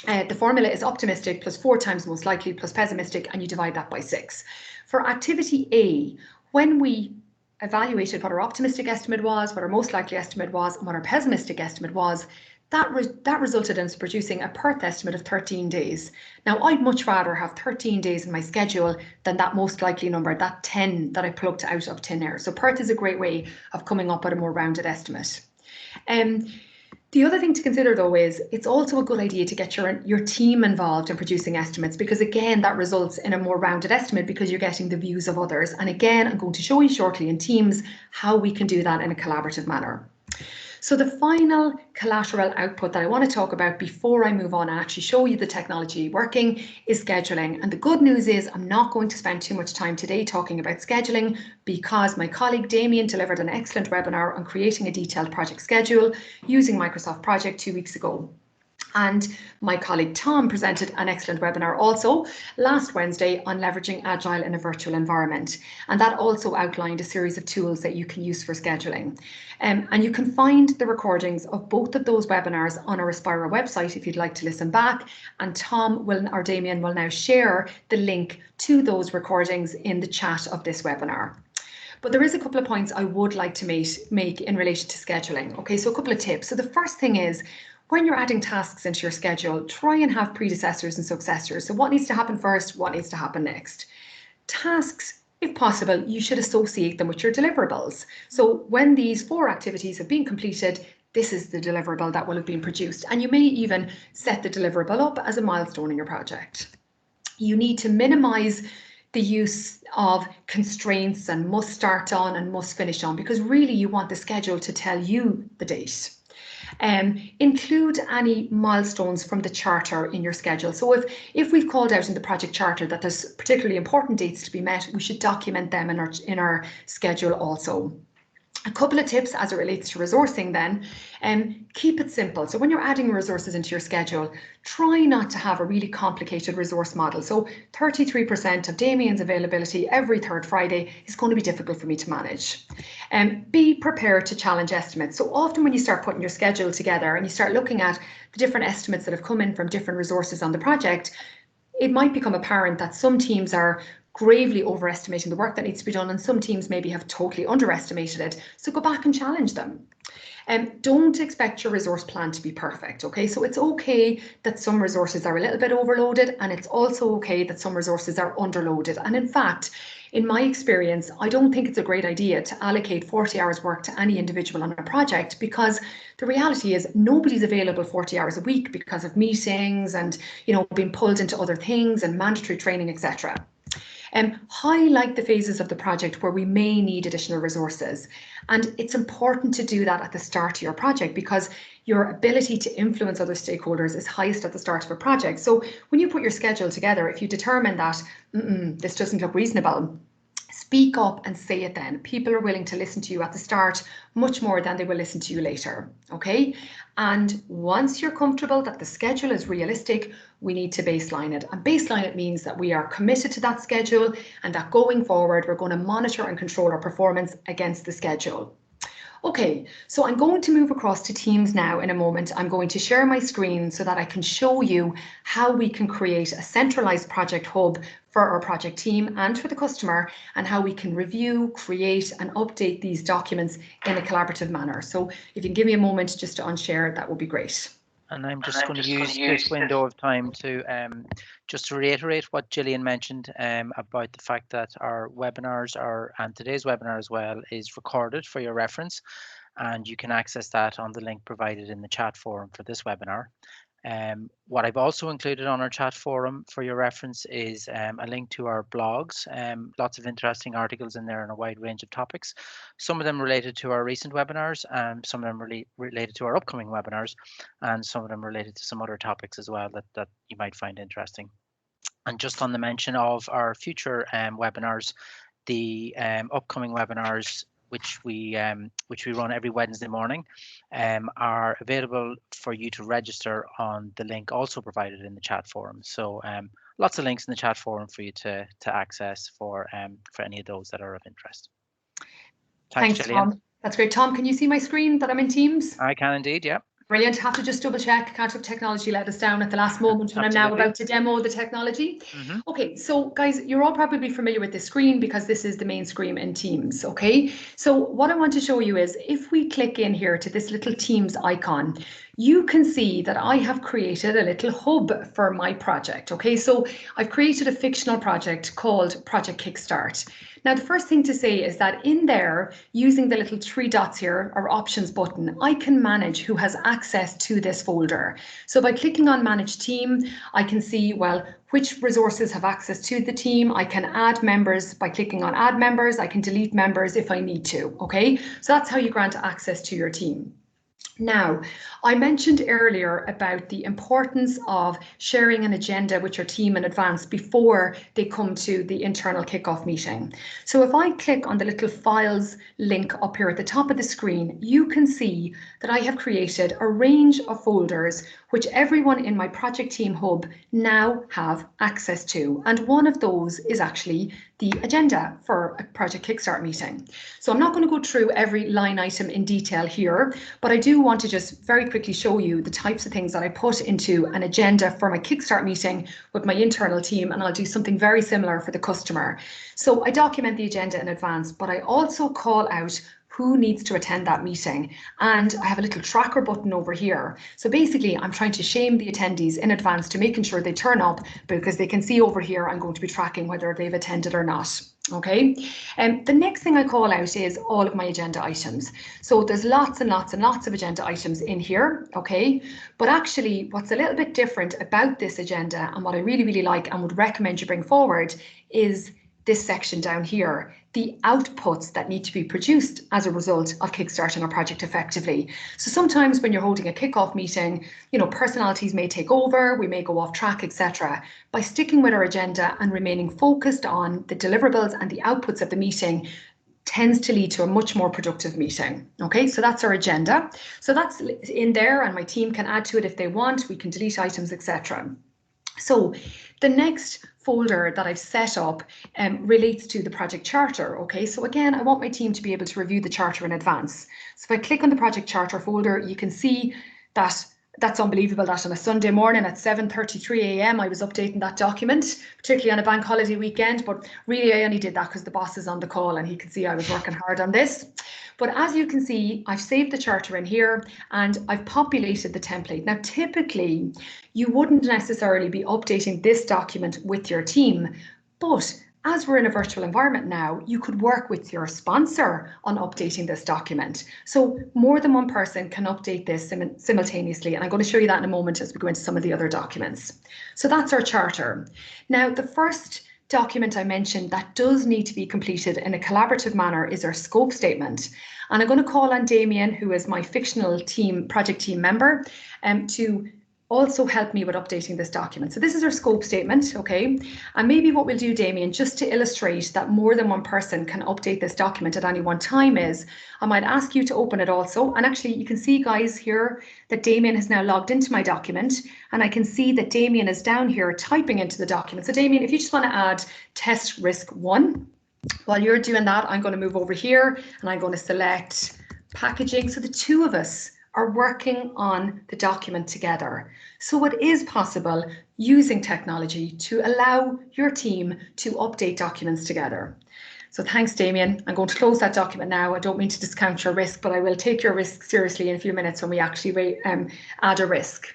[SPEAKER 2] the formula is optimistic plus 4 times most likely plus pessimistic, and you divide that by 6. For activity A, when we evaluated what our optimistic estimate was, what our most likely estimate was, and what our pessimistic estimate was, that resulted in us producing a PERT estimate of 13 days. Now, I'd much rather have 13 days in my schedule than that most likely number, that 10 that I plucked out of thin air. So PERT is a great way of coming up with a more rounded estimate. The other thing to consider, though, is it's also a good idea to get your team involved in producing estimates, because again, that results in a more rounded estimate because you're getting the views of others. And again, I'm going to show you shortly in Teams how we can do that in a collaborative manner. So the final collateral output that I want to talk about before I move on and actually show you the technology working is scheduling. And the good news is I'm not going to spend too much time today talking about scheduling, because my colleague Damien delivered an excellent webinar on creating a detailed project schedule using Microsoft Project 2 weeks ago. And my colleague Tom presented an excellent webinar also last Wednesday on leveraging Agile in a virtual environment. And that also outlined a series of tools that you can use for scheduling. And you can find the recordings of both of those webinars on our Aspira website if you'd like to listen back. And Tom will, or Damien will now share the link to those recordings in the chat of this webinar. But there is a couple of points I would like to make in relation to scheduling. Okay, so a couple of tips. So the first thing is, when you're adding tasks into your schedule, try and have predecessors and successors. So what needs to happen first, what needs to happen next? Tasks, if possible, you should associate them with your deliverables. So when these 4 activities have been completed, this is the deliverable that will have been produced. And you may even set the deliverable up as a milestone in your project. You need to minimize the use of constraints and must start on and must finish on, because really you want the schedule to tell you the date. Include any milestones from the charter in your schedule. So if we've called out in the project charter that there's particularly important dates to be met, we should document them in our schedule also. A couple of tips as it relates to resourcing then, keep it simple. So when you're adding resources into your schedule, try not to have a really complicated resource model. So 33% of Damien's availability every 3rd Friday is going to be difficult for me to manage. Be prepared to challenge estimates. So often when you start putting your schedule together and you start looking at the different estimates that have come in from different resources on the project, it might become apparent that some teams are gravely overestimating the work that needs to be done, and some teams maybe have totally underestimated it. So go back and challenge them. Don't expect your resource plan to be perfect, okay? So it's okay that some resources are a little bit overloaded, and it's also okay that some resources are underloaded. And in fact, in my experience, I don't think it's a great idea to allocate 40 hours work to any individual on a project, because the reality is nobody's available 40 hours a week because of meetings and, you know, being pulled into other things and mandatory training, etc. Highlight the phases of the project where we may need additional resources. And it's important to do that at the start of your project, because your ability to influence other stakeholders is highest at the start of a project. So when you put your schedule together, if you determine that this doesn't look reasonable, speak up and say it then. People are willing to listen to you at the start much more than they will listen to you later, okay? And once you're comfortable that the schedule is realistic, we need to baseline it. And baseline it means that we are committed to that schedule, and that going forward, we're going to monitor and control our performance against the schedule. Okay, so I'm going to move across to Teams now in a moment. I'm going to share my screen so that I can show you how we can create a centralized project hub for our project team and for the customer, and how we can review, create and update these documents in a collaborative manner. So if you can give me a moment just to unshare, that would be great.
[SPEAKER 1] And I'm just going to use this window of time to just to reiterate what Gillian mentioned about the fact that our webinars and today's webinar as well is recorded for your reference, and you can access that on the link provided in the chat forum for this webinar. What I've also included on our chat forum for your reference is a link to our blogs. Lots of interesting articles in there on a wide range of topics. Some of them related to our recent webinars, some of them really related to our upcoming webinars, and some of them related to some other topics as well that you might find interesting. And just on the mention of our future webinars, the upcoming webinars which we run every Wednesday morning, are available for you to register on the link also provided in the chat forum. So lots of links in the chat forum for you to access for any of those that are of interest.
[SPEAKER 2] Thanks, Tom. That's great. Tom, can you see my screen that I'm in Teams?
[SPEAKER 1] I can indeed, yeah.
[SPEAKER 2] Brilliant. Have to just double check. Can't have technology let us down at the last moment when I'm now about to demo the technology. Okay, so guys, you're all probably familiar with this screen because this is the main screen in Teams, okay? So what I want to show you is if we click in here to this little Teams icon, you can see that I have created a little hub for my project. Okay, so I've created a fictional project called Project Kickstart. Now, the first thing to say is that in there, using the little 3 dots here, or options button, I can manage who has access to this folder. So by clicking on Manage Team, I can see, well, which resources have access to the team. I can add members by clicking on Add Members. I can delete members if I need to, okay? So that's how you grant access to your team. Now, I mentioned earlier about the importance of sharing an agenda with your team in advance before they come to the internal kickoff meeting. So if I click on the little files link up here at the top of the screen, you can see that I have created a range of folders which everyone in my project team hub now have access to. And one of those is actually the agenda for a Project Kickstart meeting. So I'm not going to go through every line item in detail here, but I do want to just very quickly show you the types of things that I put into an agenda for my Kickstart meeting with my internal team, and I'll do something very similar for the customer. So I document the agenda in advance, but I also call out who needs to attend that meeting. And I have a little tracker button over here. So basically, I'm trying to shame the attendees in advance to making sure they turn up, because they can see over here I'm going to be tracking whether they've attended or not. Okay, and the next thing I call out is all of my agenda items. So there's lots and lots and lots of agenda items in here, okay? But actually, what's a little bit different about this agenda, and what I really, really like and would recommend you bring forward, is this section down here, the outputs that need to be produced as a result of kickstarting a project effectively. So sometimes when you're holding a kickoff meeting, you know, personalities may take over, we may go off track, etc. By sticking with our agenda and remaining focused on the deliverables and the outputs of the meeting tends to lead to a much more productive meeting. Okay, so that's our agenda. So that's in there, and my team can add to it if they want. We can delete items, etc. So the next folder that I've set up relates to the project charter. Okay, so again, I want my team to be able to review the charter in advance. So if I click on the project charter folder, you can see that that's unbelievable that on a Sunday morning at 7:33 a.m. I was updating that document, particularly on a bank holiday weekend, but really I only did that because the boss is on the call and he could see I was working hard on this. But as you can see, I've saved the charter in here and I've populated the template. Now, typically, you wouldn't necessarily be updating this document with your team, but as we're in a virtual environment now, you could work with your sponsor on updating this document. So more than one person can update this simultaneously. And I'm going to show you that in a moment as we go into some of the other documents. So that's our charter. Now, the first document I mentioned that does need to be completed in a collaborative manner is our scope statement. And I'm going to call on Damien, who is my fictional team, project team member, to also help me with updating this document. So this is our scope statement, okay? And maybe what we'll do, Damien, just to illustrate that more than one person can update this document at any one time is, I might ask you to open it also. And actually you can see, guys, here that Damien has now logged into my document, and I can see that Damien is down here typing into the document. So Damien, if you just want to add test risk 1, while you're doing that, I'm going to move over here and I'm going to select packaging. So the two of us are working on the document together. So it is possible using technology to allow your team to update documents together. So thanks, Damien. I'm going to close that document now. I don't mean to discount your risk, but I will take your risk seriously in a few minutes when we actually add a risk.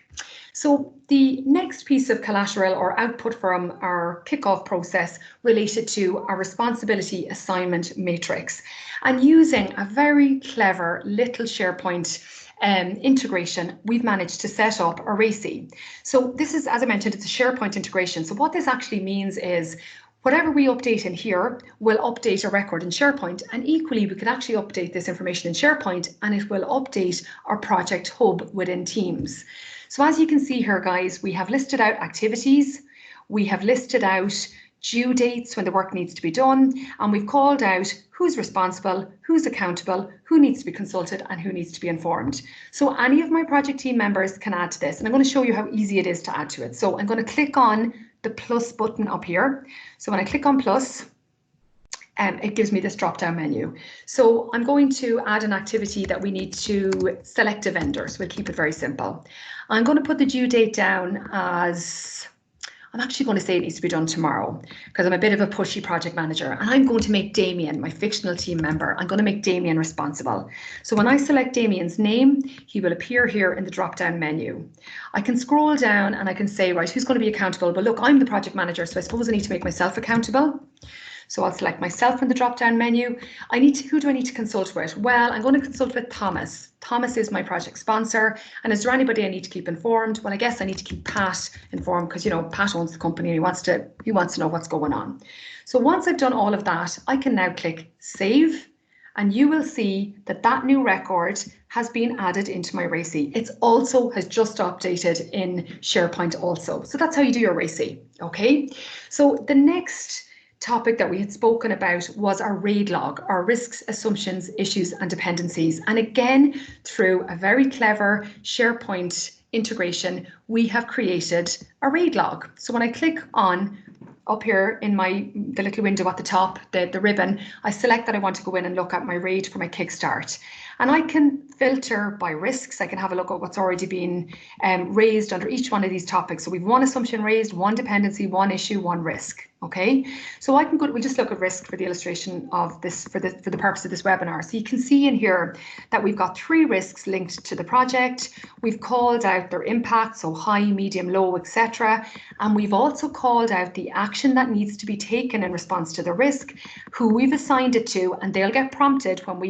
[SPEAKER 2] So the next piece of collateral or output from our kickoff process related to our responsibility assignment matrix, and using a very clever little SharePoint integration, we've managed to set up a RACI. So this is, as I mentioned, it's a SharePoint integration. So what this actually means is whatever we update in here will update a record in SharePoint, and equally we can actually update this information in SharePoint and it will update our project hub within Teams. So as you can see here, guys, we have listed out activities, we have listed out due dates when the work needs to be done, and we've called out who's responsible, who's accountable, who needs to be consulted, and who needs to be informed. So any of my project team members can add to this, and I'm going to show you how easy it is to add to it. So I'm going to click on the plus button up here. So when I click on plus, it gives me this drop-down menu. So I'm going to add an activity that we need to select a vendor. So we'll keep it very simple. I'm going to put the due date down as, I'm actually going to say it needs to be done tomorrow because I'm a bit of a pushy project manager, and I'm going to make Damien, my fictional team member, I'm going to make Damien responsible. So when I select Damien's name, he will appear here in the drop-down menu. I can scroll down and I can say, right, who's going to be accountable? But look, I'm the project manager, so I suppose I need to make myself accountable. So I'll select myself from the drop-down menu. Who do I need to consult with? Well, I'm going to consult with Thomas. Thomas is my project sponsor. And is there anybody I need to keep informed? Well, I guess I need to keep Pat informed because, you know, Pat owns the company and he wants to know what's going on. So once I've done all of that, I can now click Save. And you will see that that new record has been added into my RACI. It also has just updated in SharePoint also. So that's how you do your RACI, okay? So the next topic that we had spoken about was our RAID log, our risks, assumptions, issues, and dependencies. And again, through a very clever SharePoint integration, we have created a RAID log. So when I click on up here in the little window at the top, the ribbon, I select that I want to go in and look at my RAID for my Kickstart. And I can filter by risks. I can have a look at what's already been raised under each one of these topics. So we've one assumption raised, one dependency, one issue, one risk. Okay, so I can we'll just look at risk for the illustration of this, for the purpose of this webinar. So you can see in here that we've got 3 risks linked to the project. We've called out their impact, so high, medium, low, etc. And we've also called out the action that needs to be taken in response to the risk, who we've assigned it to, and they'll get prompted when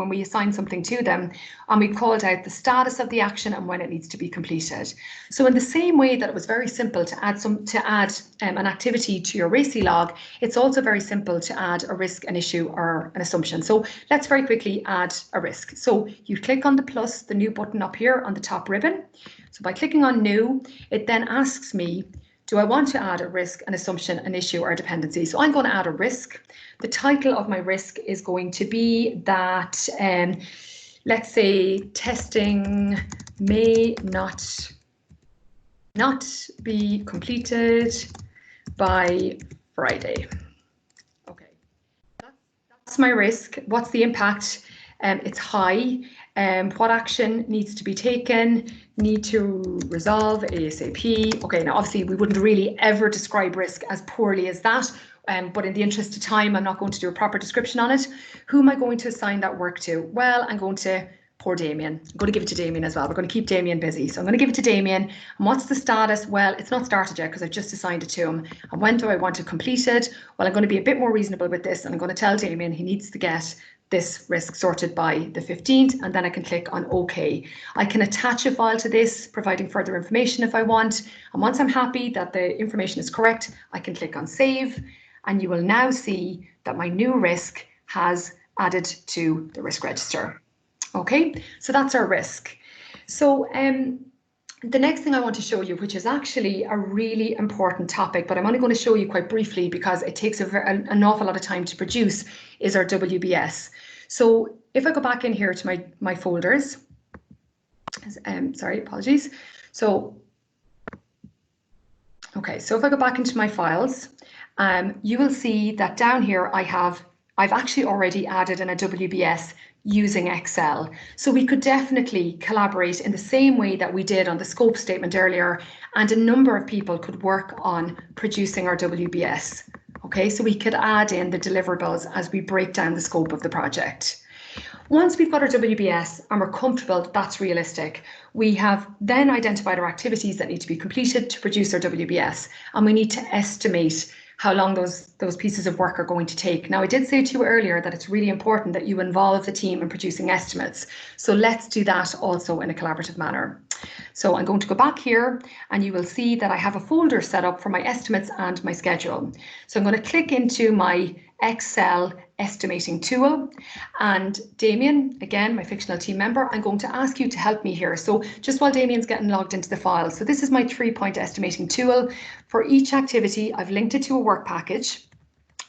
[SPEAKER 2] we assign something to them. And we've called out the status of the action and when it needs to be completed. So in the same way that it was very simple to add an activity to your RACI log, it's also very simple to add a risk, an issue, or an assumption. So let's very quickly add a risk. So you click on the plus, the new button up here on the top ribbon. So by clicking on new, it then asks me, do I want to add a risk, an assumption, an issue, or a dependency? So I'm going to add a risk. The title of my risk is going to be that, let's say, testing may not be completed by Friday. Okay, that's my risk. What's the impact? It's high. What action needs to be taken? Need to resolve ASAP. Okay, now obviously we wouldn't really ever describe risk as poorly as that, but in the interest of time, I'm not going to do a proper description on it. Who am I going to assign that work to? Well, I'm going to poor Damien. I'm going to give it to Damien as well. We're going to keep Damien busy. So I'm going to give it to Damien. And what's the status? Well, it's not started yet because I've just assigned it to him. And when do I want to complete it? Well, I'm going to be a bit more reasonable with this, and I'm going to tell Damien he needs to get this risk sorted by the 15th, and then I can click on OK. I can attach a file to this, providing further information if I want. And once I'm happy that the information is correct, I can click on Save, and you will now see that my new risk has added to the risk register. Okay, so that's our risk. So the next thing I want to show you, which is actually a really important topic, but I'm only going to show you quite briefly because it takes an awful lot of time to produce, is our WBS. So if I go back in here to my folders, sorry, apologies. So, okay, so if I go back into my files, you will see that down here I've actually already added in a WBS using Excel. So we could definitely collaborate in the same way that we did on the scope statement earlier, and a number of people could work on producing our WBS. Okay, so we could add in the deliverables as we break down the scope of the project. Once we've got our WBS and we're comfortable that that's realistic, we have then identified our activities that need to be completed to produce our WBS, and we need to estimate how long those pieces of work are going to take. Now, I did say to you earlier that it's really important that you involve the team in producing estimates. So let's do that also in a collaborative manner. So I'm going to go back here, and you will see that I have a folder set up for my estimates and my schedule. So I'm going to click into my Excel estimating tool, and Damien, again, my fictional team member, I'm going to ask you to help me here. So just while Damien's getting logged into the file, so this is my 3-point estimating tool. For each activity, I've linked it to a work package,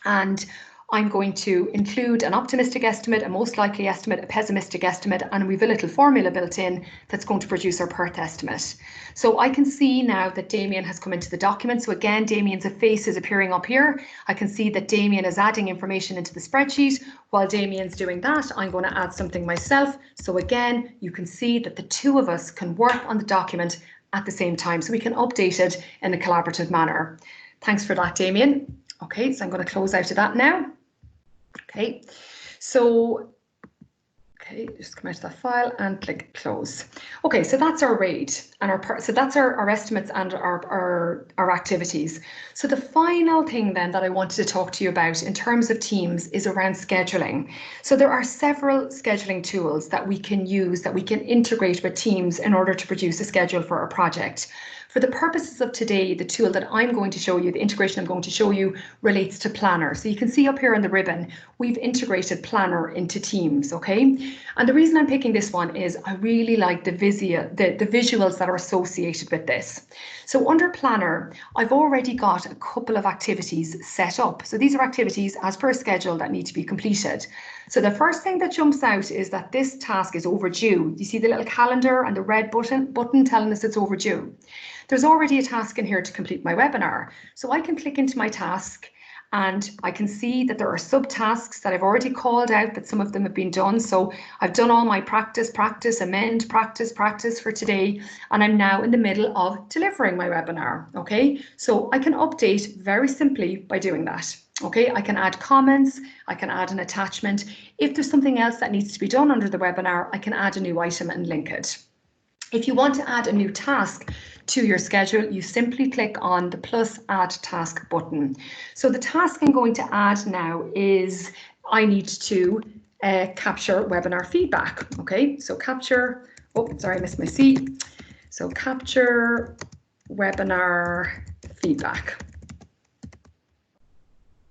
[SPEAKER 2] and I'm going to include an optimistic estimate, a most likely estimate, a pessimistic estimate, and we've a little formula built in that's going to produce our PERT estimate. So I can see now that Damien has come into the document. So again, Damien's face is appearing up here. I can see that Damien is adding information into the spreadsheet. While Damien's doing that, I'm going to add something myself. So again, you can see that the two of us can work on the document at the same time, so we can update it in a collaborative manner. Thanks for that, Damien. Okay, so I'm going to close out of that now. Okay, so just come out of that file and click close. Okay, so that's our RAID and that's our estimates and our activities. So the final thing then that I wanted to talk to you about in terms of teams is around scheduling. So there are several scheduling tools that we can use, that we can integrate with teams in order to produce a schedule for our project. For the purposes of today, the tool that I'm going to show you, the integration I'm going to show you, relates to Planner. So you can see up here on the ribbon, we've integrated Planner into Teams, okay? And the reason I'm picking this one is I really like the visuals that are associated with this. So under Planner, I've already got a couple of activities set up. So these are activities as per schedule that need to be completed. So the first thing that jumps out is that this task is overdue. You see the little calendar and the red button telling us it's overdue. There's already a task in here to complete my webinar. So I can click into my task and I can see that there are subtasks that I've already called out, but some of them have been done. So I've done all my practice, amend, practice for today, and I'm now in the middle of delivering my webinar, okay? So I can update very simply by doing that. Okay, I can add comments, I can add an attachment. If there's something else that needs to be done under the webinar, I can add a new item and link it. If you want to add a new task to your schedule, you simply click on the plus add task button. So the task I'm going to add now is I need to capture webinar feedback. Okay, so capture, oh, sorry, I missed my C. So capture webinar feedback.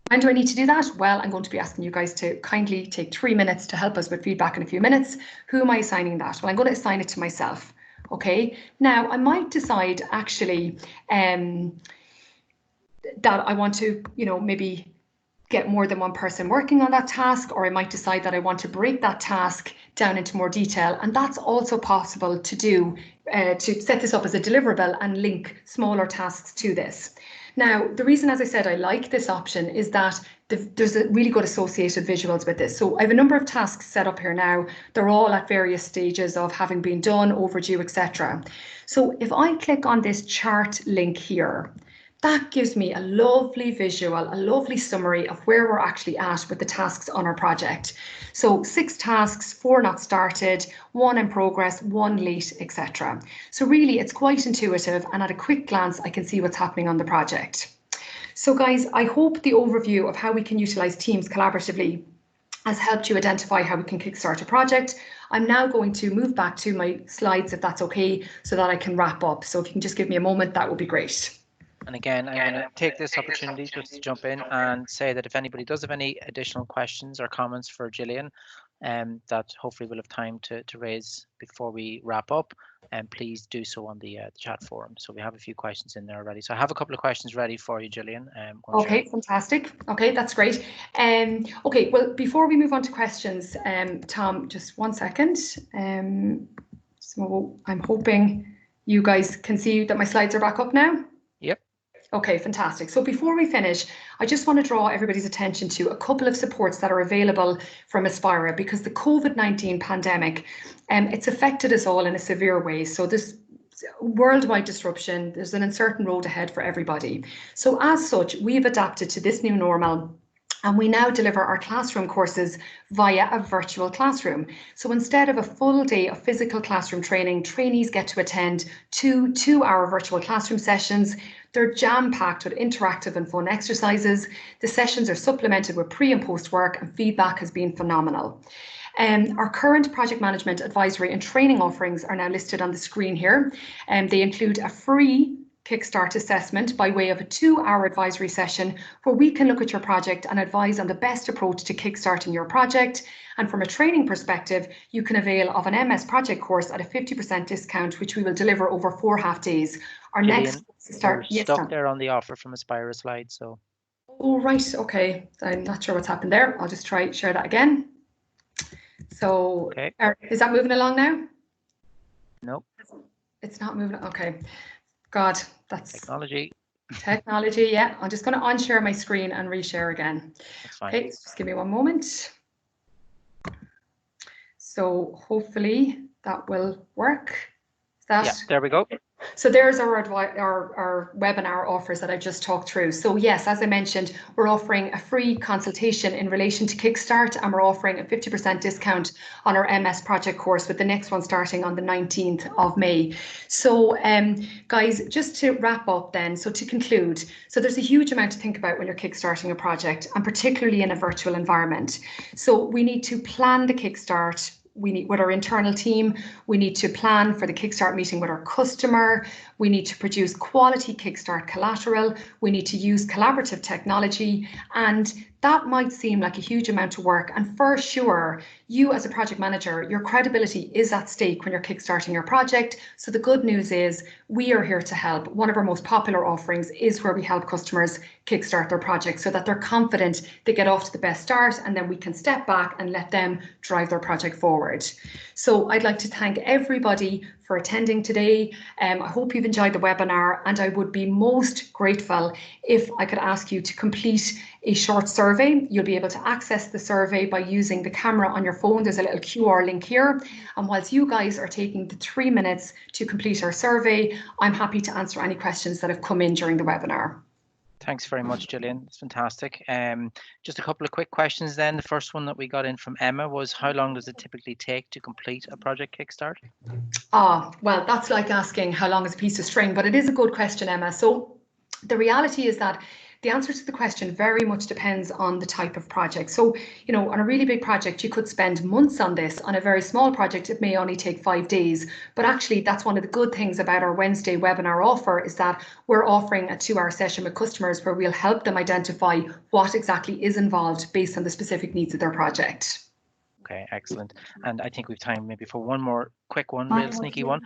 [SPEAKER 2] When do I need to do that? Well, I'm going to be asking you guys to kindly take 3 minutes to help us with feedback in a few minutes. Who am I assigning that? Well, I'm going to assign it to myself. Okay, now I might decide actually that I want to, maybe get more than one person working on that task, or I might decide that I want to break that task down into more detail. And that's also possible to do, to set this up as a deliverable and link smaller tasks to this. Now, the reason, as I said, I like this option is that there's a really good associated visuals with this. So I have a number of tasks set up here now. They're all at various stages of having been done, overdue, etc. So if I click on this chart link here, that gives me a lovely visual, a lovely summary of where we're actually at with the tasks on our project. So 6 tasks, 4 not started, 1 in progress, 1 late, etc. So really it's quite intuitive, and at a quick glance I can see what's happening on the project. So guys, I hope the overview of how we can utilize Teams collaboratively has helped you identify how we can kickstart a project. I'm now going to move back to my slides if that's okay, so that I can wrap up. So if you can just give me a moment, that would be great.
[SPEAKER 1] And again, I'm going to take this opportunity just to jump in and say that if anybody does have any additional questions or comments for Gillian, that hopefully we'll have time to raise before we wrap up, and please do so on the chat forum. So we have a few questions in there already. So I have a couple of questions ready for you, Gillian.
[SPEAKER 2] Okay, fantastic. Okay, that's great. Okay, well, before we move on to questions, Tom, just 1 second. So I'm hoping you guys can see that my slides are back up now.
[SPEAKER 1] Yep.
[SPEAKER 2] Okay, fantastic. So before we finish, I just want to draw everybody's attention to a couple of supports that are available from Aspira, because the COVID-19 pandemic, it's affected us all in a severe way. So this worldwide disruption, there's an uncertain road ahead for everybody. So as such, we've adapted to this new normal, and we now deliver our classroom courses via a virtual classroom. So instead of a full day of physical classroom training, trainees get to attend 2 2-hour virtual classroom sessions. They're jam-packed with interactive and fun exercises. The sessions are supplemented with pre and post work, and feedback has been phenomenal. Our current project management advisory and training offerings are now listed on the screen here. They include a free Kickstart assessment by way of a 2-hour advisory session where we can look at your project and advise on the best approach to kickstarting your project. And from a training perspective, you can avail of an MS project course at a 50% discount, which we will deliver over 4 half days. Our
[SPEAKER 1] Gillian,
[SPEAKER 2] next start.
[SPEAKER 1] Yes, stuck there on the offer from Aspira slide. So.
[SPEAKER 2] Oh, right. Okay. I'm not sure what's happened there. I'll just try share that again. So
[SPEAKER 1] okay.
[SPEAKER 2] Is that moving along now?
[SPEAKER 1] Nope.
[SPEAKER 2] It's not moving. Okay. God, that's
[SPEAKER 1] technology.
[SPEAKER 2] Technology, yeah. I'm just going to unshare my screen and reshare again.
[SPEAKER 1] That's fine.
[SPEAKER 2] Okay, just give me 1 moment. So hopefully that will work. Is that?
[SPEAKER 1] Yeah, there we go.
[SPEAKER 2] So there's our webinar offers that I just talked through. So yes, as I mentioned, we're offering a free consultation in relation to Kickstart, and we're offering a 50% discount on our MS project course, with the next one starting on the 19th of May. So guys, just to wrap up then, so to conclude, so there's a huge amount to think about when you're kickstarting a project, and particularly in a virtual environment. So we need to plan the Kickstart. We need, with our internal team, we need to plan for the Kickstart meeting with our customer. We need to produce quality Kickstart collateral. We need to use collaborative technology, and that might seem like a huge amount of work. And for sure, you as a project manager, your credibility is at stake when you're kickstarting your project. So the good news is we are here to help. One of our most popular offerings is where we help customers kickstart their projects so that they're confident they get off to the best start, and then we can step back and let them drive their project forward. So I'd like to thank everybody for attending today. I hope you've enjoyed the webinar, and I would be most grateful if I could ask you to complete a short survey. You'll be able to access the survey by using the camera on your phone. There's a little QR link here. And whilst you guys are taking the 3 minutes to complete our survey, I'm happy to answer any questions that have come in during the webinar.
[SPEAKER 1] Thanks very much, Gillian. It's fantastic. Just a couple of quick questions then. The first one that we got in from Emma was, how long does it typically take to complete a project Kickstart?
[SPEAKER 2] Well, that's like asking how long is a piece of string, but it is a good question, Emma. So the reality is that the answer to the question very much depends on the type of project. So, you know, on a really big project, you could spend months on this. On a very small project, it may only take 5 days. But actually, that's one of the good things about our Wednesday webinar offer, is that we're offering a 2-hour session with customers where we'll help them identify what exactly is involved based on the specific needs of their project.
[SPEAKER 1] Okay, excellent. And I think we've time maybe for one more quick one, real sneaky one.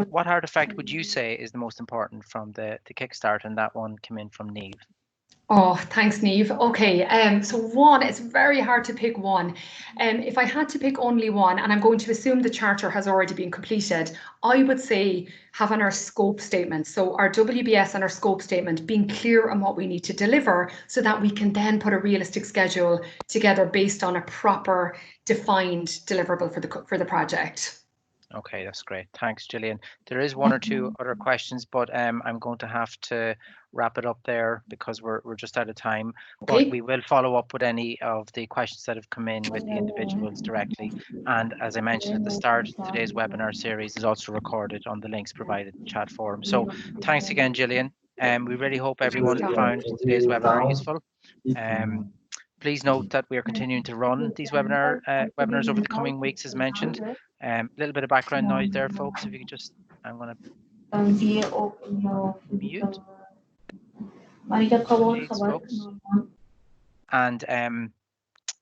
[SPEAKER 1] What artifact would you say is the most important from the Kickstart? And that one came in from Neve.
[SPEAKER 2] Oh, thanks, Neve. Okay, so one, it's very hard to pick one. If I had to pick only one, and I'm going to assume the charter has already been completed, I would say having our scope statement. So our WBS and our scope statement, being clear on what we need to deliver so that we can then put a realistic schedule together based on a proper defined deliverable for the project.
[SPEAKER 1] Okay, that's great. Thanks, Gillian. There is one or two other questions, but I'm going to have to wrap it up there because we're just out of time.
[SPEAKER 2] Okay.
[SPEAKER 1] But we will follow up with any of the questions that have come in with the individuals directly. And as I mentioned at the start, today's webinar series is also recorded on the links provided in the chat forum. So thanks again, Gillian. We really hope everyone found today's webinar useful. Please note that we are continuing to run these webinars over the coming weeks, as mentioned. A little bit of background noise there, folks. If you could just, I'm going to mute. Apologies, folks. And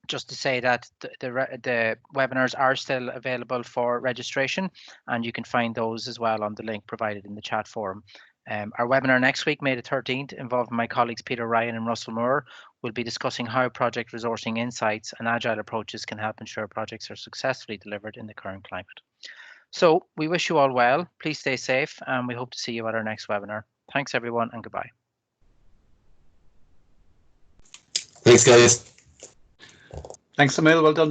[SPEAKER 1] just to say that the webinars are still available for registration, and you can find those as well on the link provided in the chat forum. Our webinar next week, May the 13th, involving my colleagues Peter Ryan and Russell Moore, will be discussing how project resourcing insights and agile approaches can help ensure projects are successfully delivered in the current climate. So we wish you all well. Please stay safe, and we hope to see you at our next webinar. Thanks, everyone, and goodbye.
[SPEAKER 3] Thanks, guys.
[SPEAKER 4] Thanks, Emil. Well done, Jim.